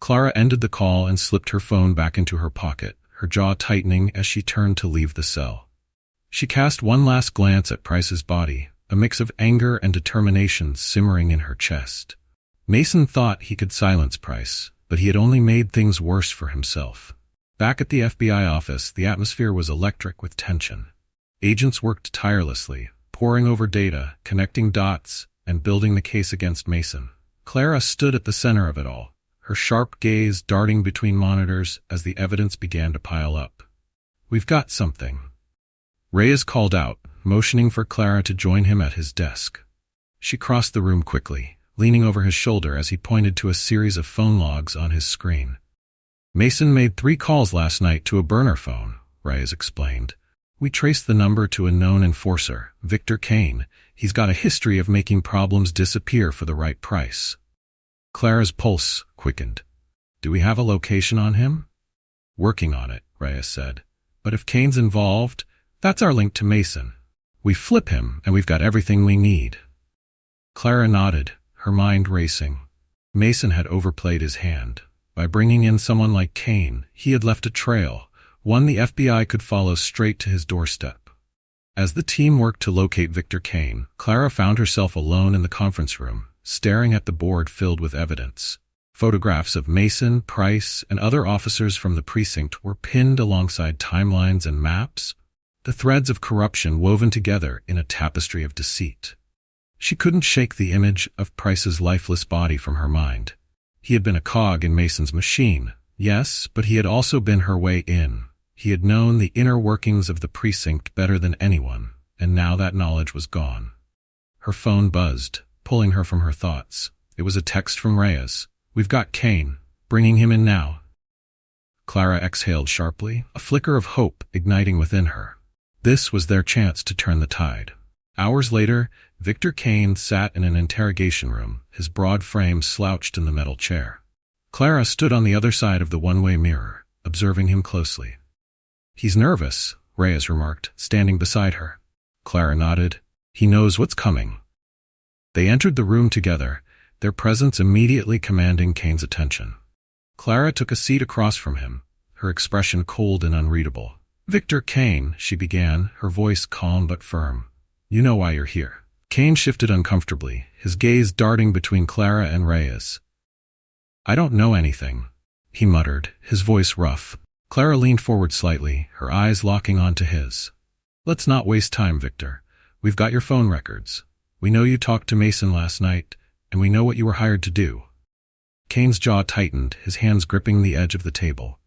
Clara ended the call and slipped her phone back into her pocket, her jaw tightening as she turned to leave the cell. She cast one last glance at Price's body, a mix of anger and determination simmering in her chest. Mason thought he could silence Price, but he had only made things worse for himself. Back at the FBI office, the atmosphere was electric with tension. Agents worked tirelessly, poring over data, connecting dots, and building the case against Mason. Clara stood at the center of it all, her sharp gaze darting between monitors as the evidence began to pile up. "We've got something." Reyes called out, motioning for Clara to join him at his desk. She crossed the room quickly, leaning over his shoulder as he pointed to a series of phone logs on his screen. "Mason made 3 calls last night to a burner phone," Reyes explained. "We traced the number to a known enforcer, Victor Kane. He's got a history of making problems disappear for the right price." Clara's pulse quickened. "Do we have a location on him?" "Working on it," Reyes said. "But if Kane's involved, that's our link to Mason. We flip him, and we've got everything we need." Clara nodded, her mind racing. Mason had overplayed his hand. By bringing in someone like Kane, he had left a trail, one the FBI could follow straight to his doorstep. As the team worked to locate Victor Kane, Clara found herself alone in the conference room, staring at the board filled with evidence. Photographs of Mason, Price, and other officers from the precinct were pinned alongside timelines and maps, the threads of corruption woven together in a tapestry of deceit. She couldn't shake the image of Price's lifeless body from her mind. He had been a cog in Mason's machine, yes, but he had also been her way in. He had known the inner workings of the precinct better than anyone, and now that knowledge was gone. Her phone buzzed, pulling her from her thoughts. It was a text from Reyes. "We've got Kane. Bringing him in now." Clara exhaled sharply, a flicker of hope igniting within her. This was their chance to turn the tide. Hours later, Victor Kane sat in an interrogation room, his broad frame slouched in the metal chair. Clara stood on the other side of the one-way mirror, observing him closely. "He's nervous," Reyes remarked, standing beside her. Clara nodded. "He knows what's coming." They entered the room together, their presence immediately commanding Kane's attention. Clara took a seat across from him, her expression cold and unreadable. "Victor Kane," she began, her voice calm but firm. "You know why you're here." Kane shifted uncomfortably, his gaze darting between Clara and Reyes. "I don't know anything," he muttered, his voice rough. Clara leaned forward slightly, her eyes locking onto his. "Let's not waste time, Victor. We've got your phone records. We know you talked to Mason last night, and we know what you were hired to do." Kane's jaw tightened, his hands gripping the edge of the table.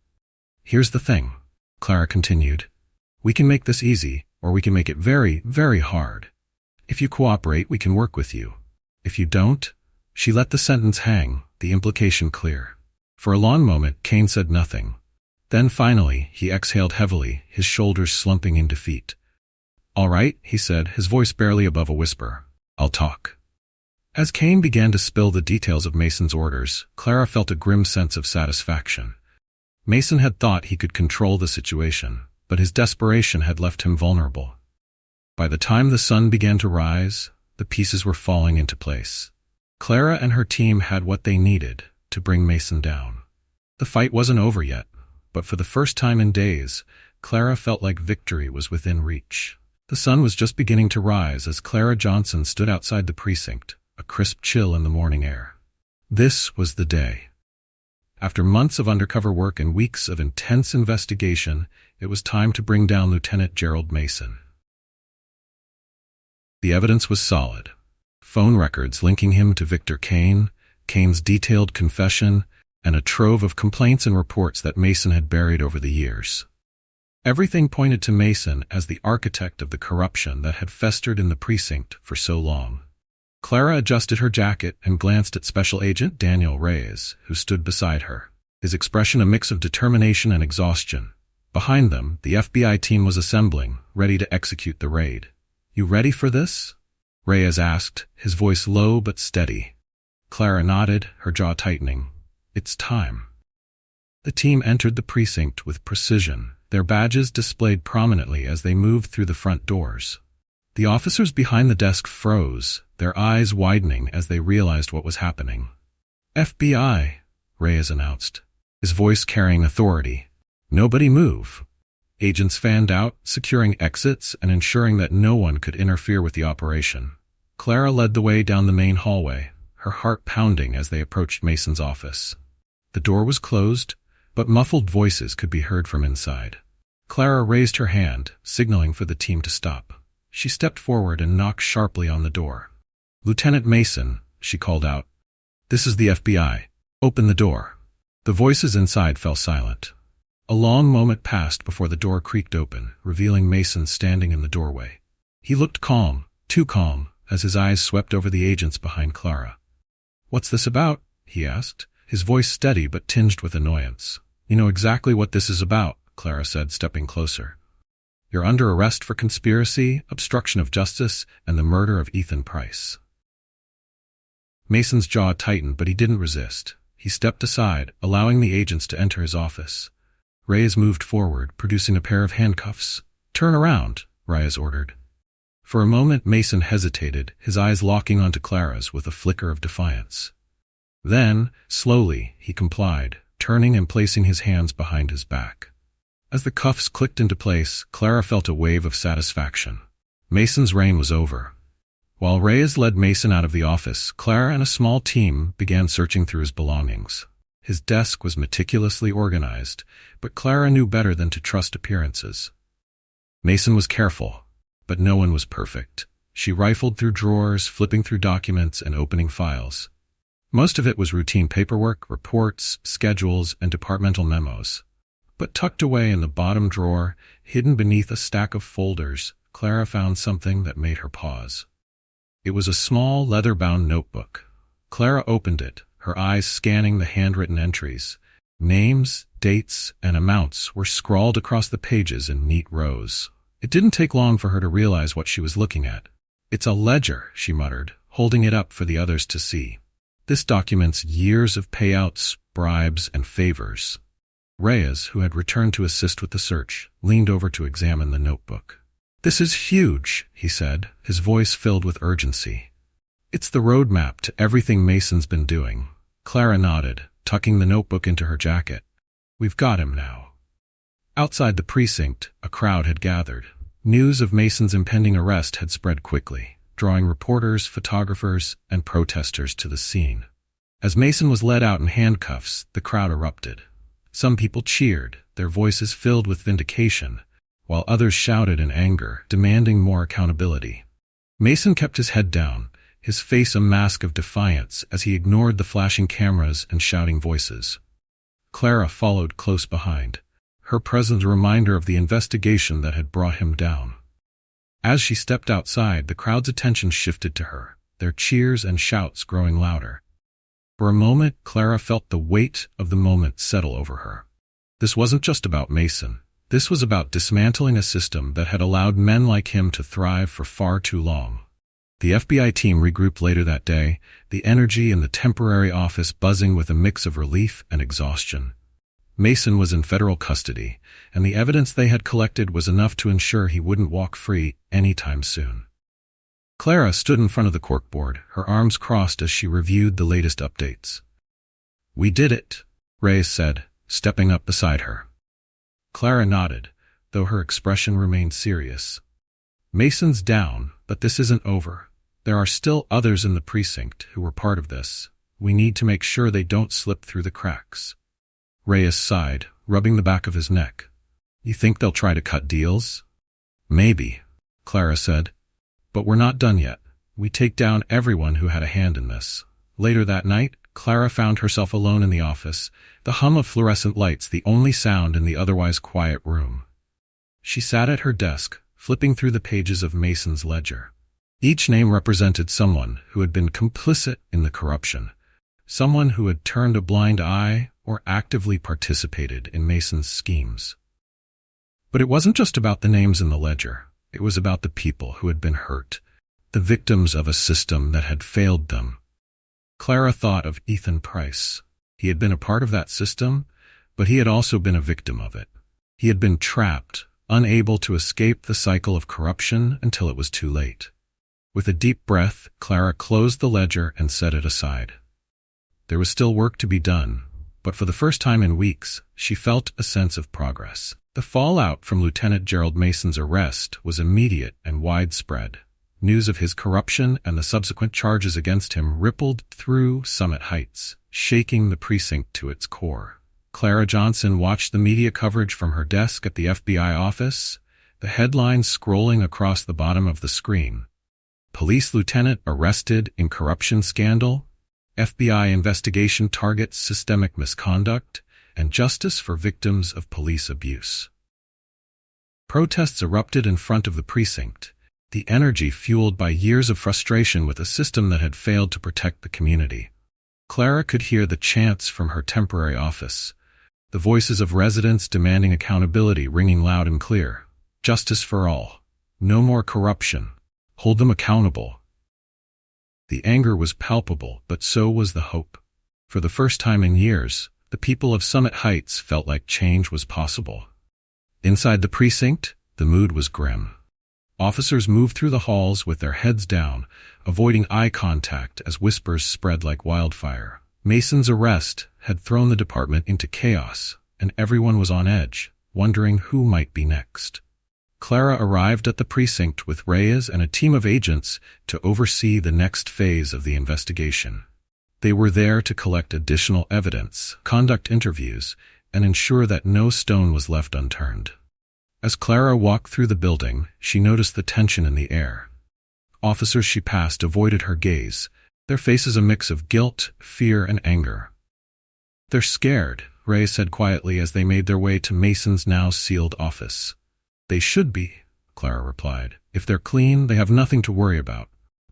"Here's the thing," Clara continued. "We can make this easy, or we can make it very, very hard. If you cooperate, we can work with you. If you don't—" She let the sentence hang, the implication clear. For a long moment, Kane said nothing. Then finally, he exhaled heavily, his shoulders slumping in defeat. "All right," he said, his voice barely above a whisper. "I'll talk." As Kane began to spill the details of Mason's orders, Clara felt a grim sense of satisfaction. Mason had thought he could control the situation, but his desperation had left him vulnerable. By the time the sun began to rise, the pieces were falling into place. Clara and her team had what they needed to bring Mason down. The fight wasn't over yet, but for the first time in days, Clara felt like victory was within reach. The sun was just beginning to rise as Clara Johnson stood outside the precinct, a crisp chill in the morning air. This was the day. After months of undercover work and weeks of intense investigation, it was time to bring down Lieutenant Gerald Mason. The evidence was solid. Phone records linking him to Victor Kane, Kane's detailed confession, and a trove of complaints and reports that Mason had buried over the years. Everything pointed to Mason as the architect of the corruption that had festered in the precinct for so long. Clara adjusted her jacket and glanced at Special Agent Daniel Reyes, who stood beside her, his expression a mix of determination and exhaustion. Behind them, the FBI team was assembling, ready to execute the raid. "You ready for this?" Reyes asked, his voice low but steady. Clara nodded, her jaw tightening. "It's time." The team entered the precinct with precision, their badges displayed prominently as they moved through the front doors. The officers behind the desk froze, their eyes widening as they realized what was happening. "FBI," Reyes announced, his voice carrying authority. "Nobody move." Agents fanned out, securing exits and ensuring that no one could interfere with the operation. Clara led the way down the main hallway, her heart pounding as they approached Mason's office. The door was closed, but muffled voices could be heard from inside. Clara raised her hand, signaling for the team to stop. She stepped forward and knocked sharply on the door. "Lieutenant Mason," she called out. "This is the FBI. Open the door." The voices inside fell silent. A long moment passed before the door creaked open, revealing Mason standing in the doorway. He looked calm, too calm, as his eyes swept over the agents behind Clara. "What's this about?" he asked, his voice steady but tinged with annoyance. "You know exactly what this is about," Clara said, stepping closer. "You're under arrest for conspiracy, obstruction of justice, and the murder of Ethan Price." Mason's jaw tightened, but he didn't resist. He stepped aside, allowing the agents to enter his office. Reyes moved forward, producing a pair of handcuffs. "Turn around," Reyes ordered. For a moment Mason hesitated, his eyes locking onto Clara's with a flicker of defiance. Then, slowly, he complied, turning and placing his hands behind his back. As the cuffs clicked into place, Clara felt a wave of satisfaction. Mason's reign was over. While Reyes led Mason out of the office, Clara and a small team began searching through his belongings. His desk was meticulously organized, but Clara knew better than to trust appearances. Mason was careful, but no one was perfect. She rifled through drawers, flipping through documents and opening files. Most of it was routine paperwork, reports, schedules, and departmental memos. But tucked away in the bottom drawer, hidden beneath a stack of folders, Clara found something that made her pause. It was a small, leather-bound notebook. Clara opened it, her eyes scanning the handwritten entries. Names, dates, and amounts were scrawled across the pages in neat rows. It didn't take long for her to realize what she was looking at. "It's a ledger," she muttered, holding it up for the others to see. "This documents years of payouts, bribes, and favors." Reyes, who had returned to assist with the search, leaned over to examine the notebook. "This is huge," he said, his voice filled with urgency. "It's the roadmap to everything Mason's been doing." Clara nodded, tucking the notebook into her jacket. "We've got him now." Outside the precinct, a crowd had gathered. News of Mason's impending arrest had spread quickly, drawing reporters, photographers, and protesters to the scene. As Mason was led out in handcuffs, the crowd erupted. Some people cheered, their voices filled with vindication, while others shouted in anger, demanding more accountability. Mason kept his head down, his face a mask of defiance as he ignored the flashing cameras and shouting voices. Clara followed close behind, her presence a reminder of the investigation that had brought him down. As she stepped outside, the crowd's attention shifted to her, their cheers and shouts growing louder. For a moment, Clara felt the weight of the moment settle over her. This wasn't just about Mason. This was about dismantling a system that had allowed men like him to thrive for far too long. The FBI team regrouped later that day, the energy in the temporary office buzzing with a mix of relief and exhaustion. Mason was in federal custody, and the evidence they had collected was enough to ensure he wouldn't walk free anytime soon. Clara stood in front of the corkboard, her arms crossed as she reviewed the latest updates. "We did it," Reyes said, stepping up beside her. Clara nodded, though her expression remained serious. "Mason's down, but this isn't over. There are still others in the precinct who were part of this. We need to make sure they don't slip through the cracks." Reyes sighed, rubbing the back of his neck. "You think they'll try to cut deals?" "Maybe," Clara said. "But we're not done yet. We take down everyone who had a hand in this." Later that night, Clara found herself alone in the office, the hum of fluorescent lights the only sound in the otherwise quiet room. She sat at her desk, flipping through the pages of Mason's ledger. Each name represented someone who had been complicit in the corruption, someone who had turned a blind eye or actively participated in Mason's schemes. But it wasn't just about the names in the ledger. It was about the people who had been hurt, the victims of a system that had failed them. Clara thought of Ethan Price. He had been a part of that system, but he had also been a victim of it. He had been trapped, unable to escape the cycle of corruption until it was too late. With a deep breath, Clara closed the ledger and set it aside. There was still work to be done, but for the first time in weeks, she felt a sense of progress. The fallout from Lieutenant Gerald Mason's arrest was immediate and widespread. News of his corruption and the subsequent charges against him rippled through Summit Heights, shaking the precinct to its core. Clara Johnson watched the media coverage from her desk at the FBI office, the headlines scrolling across the bottom of the screen. Police lieutenant arrested in corruption scandal, FBI investigation targets systemic misconduct, and justice for victims of police abuse. Protests erupted in front of the precinct, the energy fueled by years of frustration with a system that had failed to protect the community. Clara could hear the chants from her temporary office, the voices of residents demanding accountability ringing loud and clear. Justice for all. No more corruption. Hold them accountable. The anger was palpable, but so was the hope. For the first time in years, the people of Summit Heights felt like change was possible. Inside the precinct, the mood was grim. Officers moved through the halls with their heads down, avoiding eye contact as whispers spread like wildfire. Mason's arrest had thrown the department into chaos, and everyone was on edge, wondering who might be next. Clara arrived at the precinct with Reyes and a team of agents to oversee the next phase of the investigation. They were there to collect additional evidence, conduct interviews, and ensure that no stone was left unturned. As Clara walked through the building, she noticed the tension in the air. Officers she passed avoided her gaze, their faces a mix of guilt, fear, and anger. "They're scared," Reyes said quietly as they made their way to Mason's now sealed office. "They should be," Clara replied. "If they're clean, they have nothing to worry about.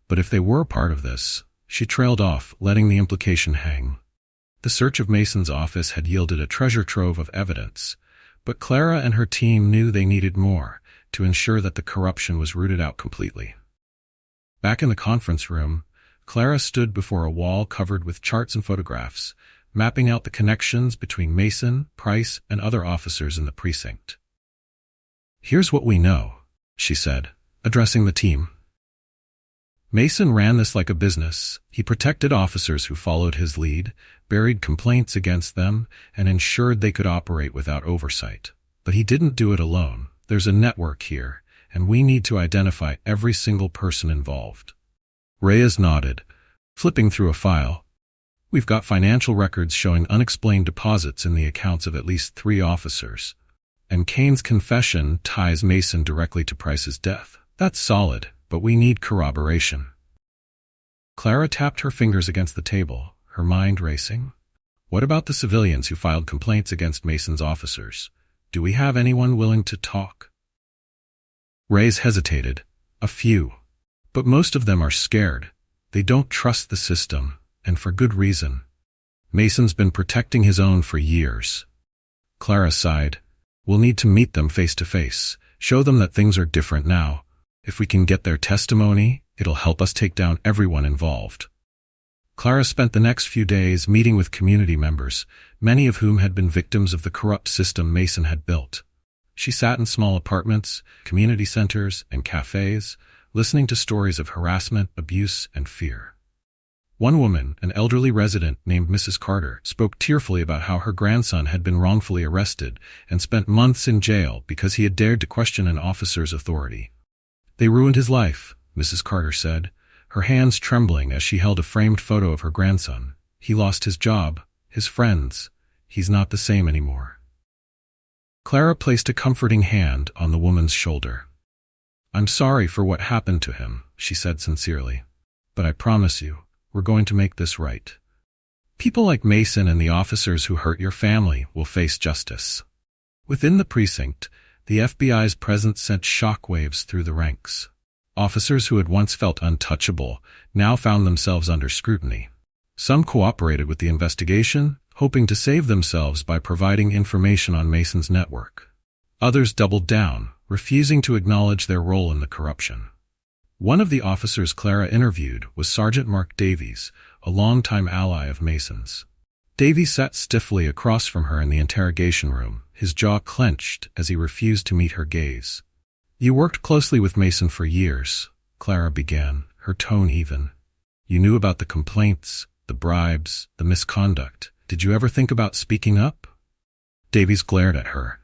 But if they were part of this, She trailed off, letting the implication hang. The search of Mason's office had yielded a treasure trove of evidence, but Clara and her team knew they needed more to ensure that the corruption was rooted out completely. Back in the conference room, Clara stood before a wall covered with charts and photographs, mapping out the connections between Mason, Price, and other officers in the precinct. "Here's what we know," she said, addressing the team. Mason ran this like a business. He protected officers who followed his lead, buried complaints against them, and ensured they could operate without oversight. But he didn't do it alone. There's a network here, and we need to identify every single person involved. Reyes nodded, flipping through a file. "We've got financial records showing unexplained deposits in the accounts of at least 3 officers. And Kane's confession ties Mason directly to Price's death. That's solid, but we need corroboration." Clara tapped her fingers against the table, her mind racing. What about the civilians who filed complaints against Mason's officers? Do we have anyone willing to talk? Reyes hesitated. A few. But most of them are scared. They don't trust the system, and for good reason. Mason's been protecting his own for years. Clara sighed. "We'll need to meet them face to face, show them that things are different now. If we can get their testimony, it'll help us take down everyone involved." Clara spent the next few days meeting with community members, many of whom had been victims of the corrupt system Mason had built. She sat in small apartments, community centers, and cafes, listening to stories of harassment, abuse, and fear. One woman, an elderly resident named Mrs. Carter, spoke tearfully about how her grandson had been wrongfully arrested and spent months in jail because he had dared to question an officer's authority. "They ruined his life," Mrs. Carter said, her hands trembling as she held a framed photo of her grandson. "He lost his job, his friends. He's not the same anymore." Clara placed a comforting hand on the woman's shoulder. "I'm sorry for what happened to him," she said sincerely. "But I promise you, we're going to make this right. People like Mason and the officers who hurt your family will face justice." Within the precinct, the FBI's presence sent shockwaves through the ranks. Officers who had once felt untouchable now found themselves under scrutiny. Some cooperated with the investigation, hoping to save themselves by providing information on Mason's network. Others doubled down, refusing to acknowledge their role in the corruption. One of the officers Clara interviewed was Sergeant Mark Davies, a longtime ally of Mason's. Davies sat stiffly across from her in the interrogation room, his jaw clenched as he refused to meet her gaze. "You worked closely with Mason for years," Clara began, her tone even. "You knew about the complaints, the bribes, the misconduct. Did you ever think about speaking up?" Davies glared at her,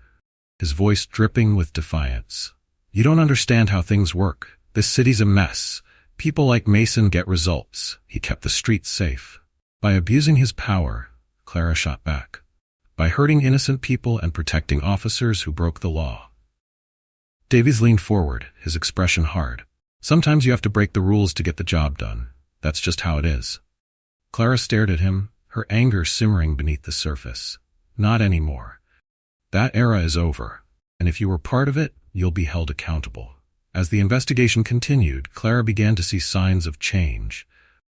his voice dripping with defiance. "You don't understand how things work. This city's a mess. People like Mason get results. He kept the streets safe. By abusing his power," Clara shot back, "by hurting innocent people and protecting officers who broke the law." Davies leaned forward, his expression hard. "Sometimes you have to break the rules to get the job done. That's just how it is." Clara stared at him, her anger simmering beneath the surface. "Not anymore. That era is over, and if you were part of it, you'll be held accountable." As the investigation continued, Clara began to see signs of change.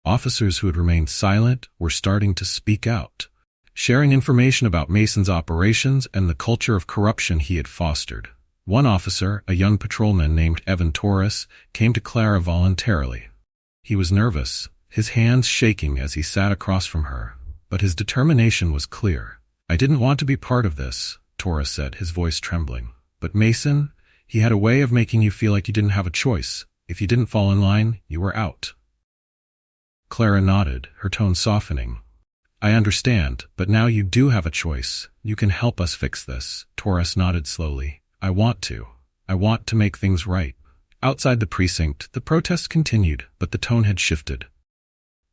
Officers who had remained silent were starting to speak out, sharing information about Mason's operations and the culture of corruption he had fostered. One officer, a young patrolman named Evan Torres, came to Clara voluntarily. He was nervous, his hands shaking as he sat across from her, but his determination was clear. "I didn't want to be part of this," Torres said, his voice trembling. "But Mason, he had a way of making you feel like you didn't have a choice. If you didn't fall in line, you were out." Clara nodded, her tone softening. "I understand, but now you do have a choice. You can help us fix this." Torres nodded slowly. I want to make things right." Outside the precinct, the protests continued, but the tone had shifted.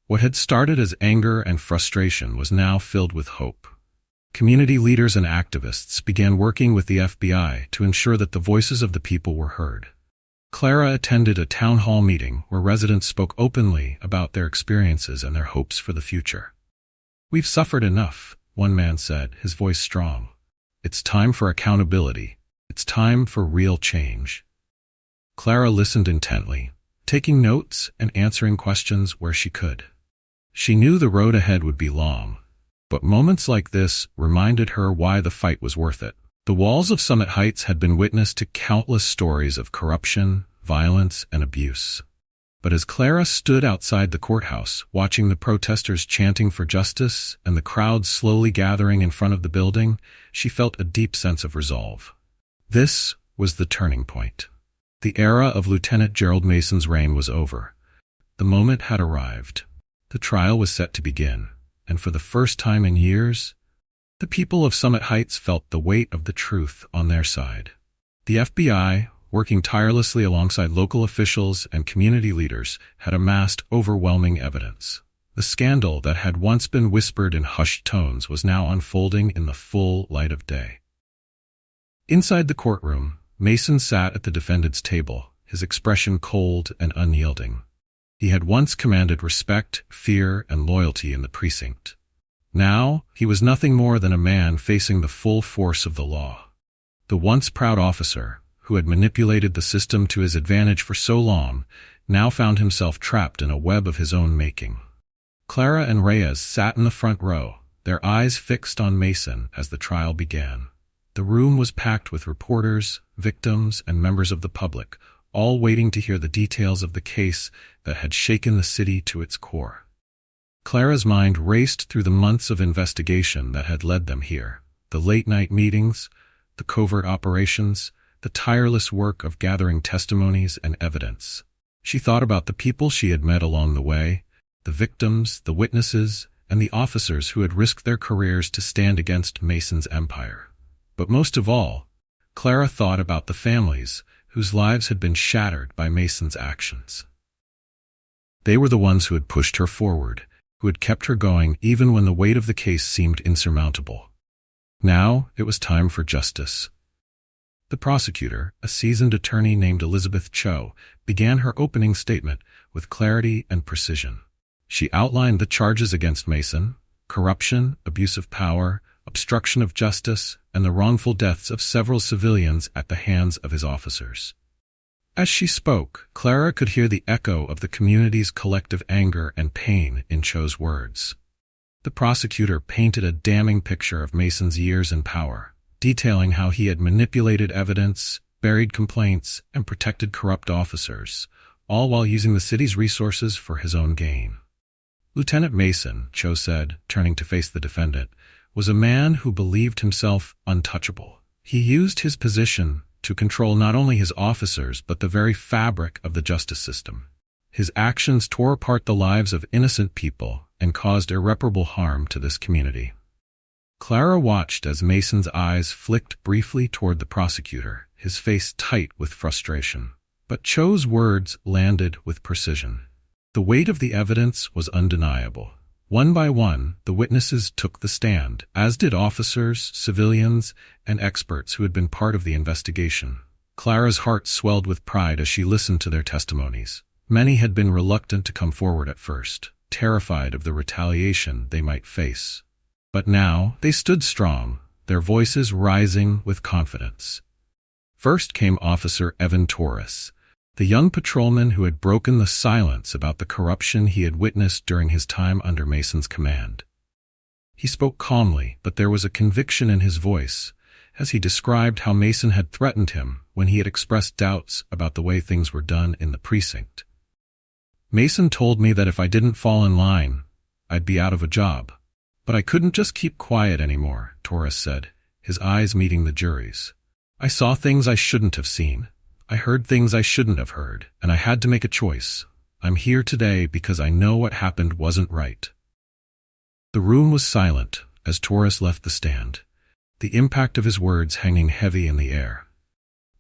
What had started as anger and frustration was now filled with hope. Community leaders and activists began working with the FBI to ensure that the voices of the people were heard. Clara attended a town hall meeting where residents spoke openly about their experiences and their hopes for the future. "We've suffered enough," one man said, his voice strong. "It's time for accountability. It's time for real change." Clara listened intently, taking notes and answering questions where she could. She knew the road ahead would be long, but moments like this reminded her why the fight was worth it. The walls of Summit Heights had been witness to countless stories of corruption, violence, and abuse. But as Clara stood outside the courthouse, watching the protesters chanting for justice and the crowd slowly gathering in front of the building, she felt a deep sense of resolve. This was the turning point. The era of Lieutenant Gerald Mason's reign was over. The moment had arrived. The trial was set to begin, and for the first time in years, the people of Summit Heights felt the weight of the truth on their side. The FBI, working tirelessly alongside local officials and community leaders, had amassed overwhelming evidence. The scandal that had once been whispered in hushed tones was now unfolding in the full light of day. Inside the courtroom, Mason sat at the defendant's table, his expression cold and unyielding. He had once commanded respect, fear, and loyalty in the precinct. Now, he was nothing more than a man facing the full force of the law. The once proud officer, who had manipulated the system to his advantage for so long, now found himself trapped in a web of his own making. Clara and Reyes sat in the front row, their eyes fixed on Mason as the trial began. The room was packed with reporters, victims, and members of the public, all waiting to hear the details of the case that had shaken the city to its core. Clara's mind raced through the months of investigation that had led them here, the late-night meetings, the covert operations, the tireless work of gathering testimonies and evidence. She thought about the people she had met along the way, the victims, the witnesses, and the officers who had risked their careers to stand against Mason's empire. But most of all, Clara thought about the families whose lives had been shattered by Mason's actions. They were the ones who had pushed her forward, who had kept her going even when the weight of the case seemed insurmountable. Now it was time for justice. The prosecutor, a seasoned attorney named Elizabeth Cho, began her opening statement with clarity and precision. She outlined the charges against Mason: corruption, abuse of power, obstruction of justice, and the wrongful deaths of several civilians at the hands of his officers. As she spoke, Clara could hear the echo of the community's collective anger and pain in Cho's words. The prosecutor painted a damning picture of Mason's years in power, detailing how he had manipulated evidence, buried complaints, and protected corrupt officers, all while using the city's resources for his own gain. Lieutenant Mason, Cho said, turning to face the defendant, was a man who believed himself untouchable. He used his position to control not only his officers but the very fabric of the justice system. His actions tore apart the lives of innocent people and caused irreparable harm to this community. Clara watched as Mason's eyes flicked briefly toward the prosecutor, his face tight with frustration. But Cho's words landed with precision. The weight of the evidence was undeniable. One by one, the witnesses took the stand, as did officers, civilians, and experts who had been part of the investigation. Clara's heart swelled with pride as she listened to their testimonies. Many had been reluctant to come forward at first, terrified of the retaliation they might face. But now, they stood strong, their voices rising with confidence. First came Officer Evan Torres, the young patrolman who had broken the silence about the corruption he had witnessed during his time under Mason's command. He spoke calmly, but there was a conviction in his voice, as he described how Mason had threatened him when he had expressed doubts about the way things were done in the precinct. Mason told me that if I didn't fall in line, I'd be out of a job. But I couldn't just keep quiet anymore, Torres said, his eyes meeting the jury's. I saw things I shouldn't have seen. I heard things I shouldn't have heard, and I had to make a choice. I'm here today because I know what happened wasn't right. The room was silent as Torres left the stand, the impact of his words hanging heavy in the air.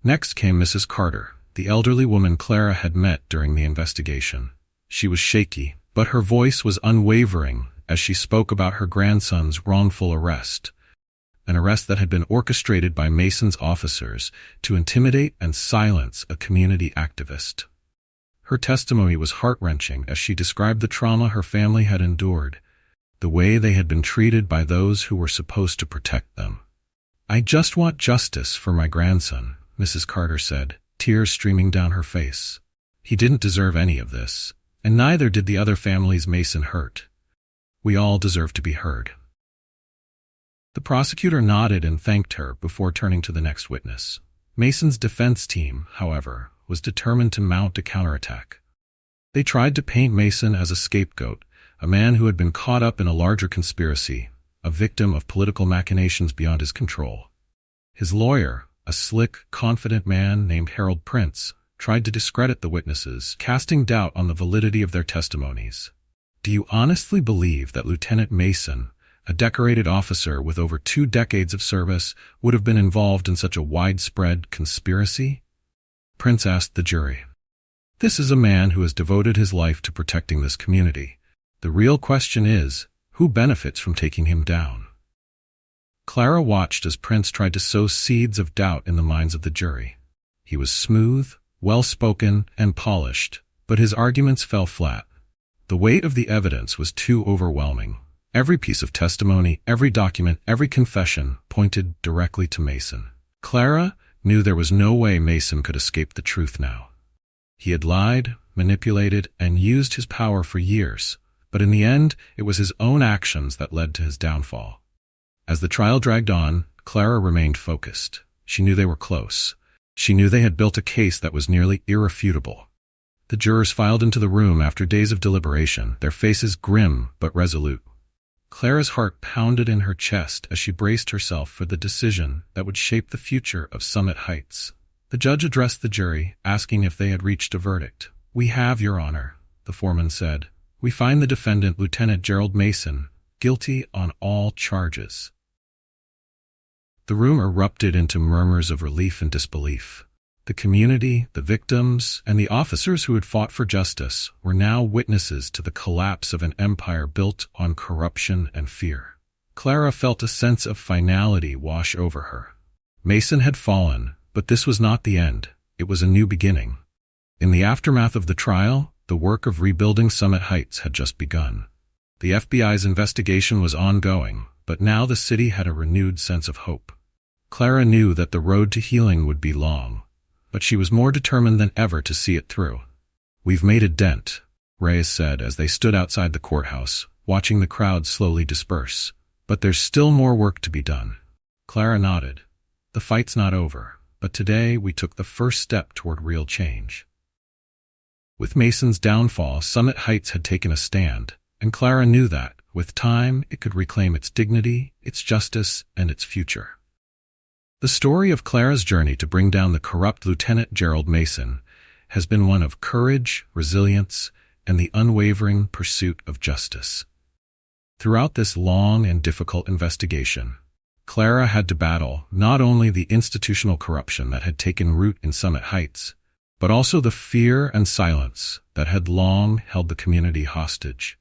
Next came Mrs. Carter, the elderly woman Clara had met during the investigation. She was shaky, but her voice was unwavering as she spoke about her grandson's wrongful arrest, an arrest that had been orchestrated by Mason's officers to intimidate and silence a community activist. Her testimony was heart-wrenching as she described the trauma her family had endured, the way they had been treated by those who were supposed to protect them. I just want justice for my grandson, Mrs. Carter said, tears streaming down her face. He didn't deserve any of this, and neither did the other families Mason hurt. We all deserve to be heard." The prosecutor nodded and thanked her before turning to the next witness. Mason's defense team, however, was determined to mount a counterattack. They tried to paint Mason as a scapegoat, a man who had been caught up in a larger conspiracy, a victim of political machinations beyond his control. His lawyer, a slick, confident man named Harold Prince, tried to discredit the witnesses, casting doubt on the validity of their testimonies. "Do you honestly believe that Lieutenant Mason, a decorated officer with over 2 decades of service, would have been involved in such a widespread conspiracy?" Prince asked the jury. "This is a man who has devoted his life to protecting this community. The real question is, who benefits from taking him down?" Clara watched as Prince tried to sow seeds of doubt in the minds of the jury. He was smooth, well-spoken, and polished, but his arguments fell flat. The weight of the evidence was too overwhelming. Every piece of testimony, every document, every confession pointed directly to Mason. Clara knew there was no way Mason could escape the truth now. He had lied, manipulated, and used his power for years, but in the end, it was his own actions that led to his downfall. As the trial dragged on, Clara remained focused. She knew they were close. She knew they had built a case that was nearly irrefutable. The jurors filed into the room after days of deliberation, their faces grim but resolute. Clara's heart pounded in her chest as she braced herself for the decision that would shape the future of Summit Heights. The judge addressed the jury, asking if they had reached a verdict. "We have, Your Honor," the foreman said. "We find the defendant, Lieutenant Gerald Mason, guilty on all charges." The room erupted into murmurs of relief and disbelief. The community, the victims, and the officers who had fought for justice were now witnesses to the collapse of an empire built on corruption and fear. Clara felt a sense of finality wash over her. Mason had fallen, but this was not the end. It was a new beginning. In the aftermath of the trial, the work of rebuilding Summit Heights had just begun. The FBI's investigation was ongoing, but now the city had a renewed sense of hope. Clara knew that the road to healing would be long, but she was more determined than ever to see it through. "We've made a dent," Reyes said as they stood outside the courthouse, watching the crowd slowly disperse. "But there's still more work to be done." Clara nodded. "The fight's not over, but today we took the first step toward real change." With Mason's downfall, Summit Heights had taken a stand, and Clara knew that, with time, it could reclaim its dignity, its justice, and its future. The story of Clara's journey to bring down the corrupt Lieutenant Gerald Mason has been one of courage, resilience, and the unwavering pursuit of justice. Throughout this long and difficult investigation, Clara had to battle not only the institutional corruption that had taken root in Summit Heights, but also the fear and silence that had long held the community hostage.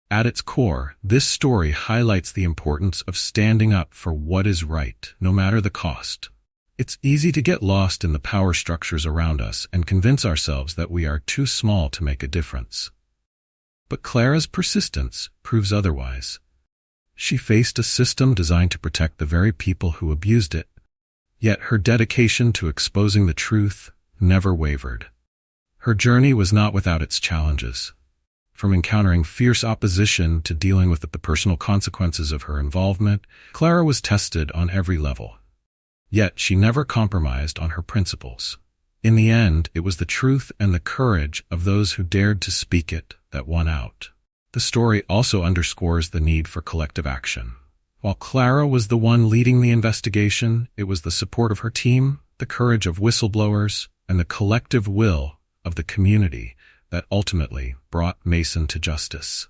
At its core, this story highlights the importance of standing up for what is right, no matter the cost. It's easy to get lost in the power structures around us and convince ourselves that we are too small to make a difference. But Clara's persistence proves otherwise. She faced a system designed to protect the very people who abused it, yet her dedication to exposing the truth never wavered. Her journey was not without its challenges. From encountering fierce opposition to dealing with the personal consequences of her involvement, Clara was tested on every level. Yet she never compromised on her principles. In the end, it was the truth and the courage of those who dared to speak it that won out. The story also underscores the need for collective action. While Clara was the one leading the investigation, it was the support of her team, the courage of whistleblowers, and the collective will of the community that ultimately brought Mason to justice.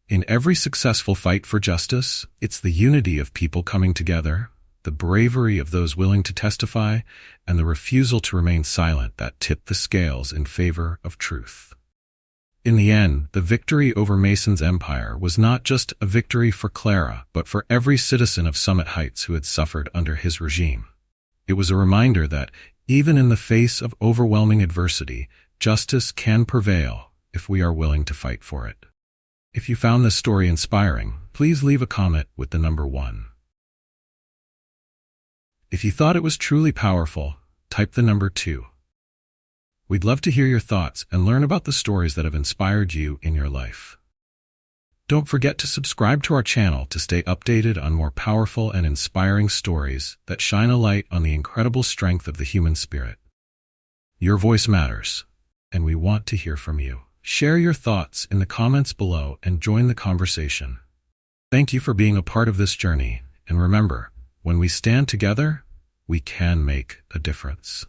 In every successful fight for justice, it's the unity of people coming together, the bravery of those willing to testify, and the refusal to remain silent that tip the scales in favor of truth. In the end, the victory over Mason's empire was not just a victory for Clara, but for every citizen of Summit Heights who had suffered under his regime. It was a reminder that, even in the face of overwhelming adversity, justice can prevail if we are willing to fight for it. If you found this story inspiring, please leave a comment with the number 1. If you thought it was truly powerful, type the number 2. We'd love to hear your thoughts and learn about the stories that have inspired you in your life. Don't forget to subscribe to our channel to stay updated on more powerful and inspiring stories that shine a light on the incredible strength of the human spirit. Your voice matters, and we want to hear from you. Share your thoughts in the comments below and join the conversation. Thank you for being a part of this journey, and remember, when we stand together, we can make a difference.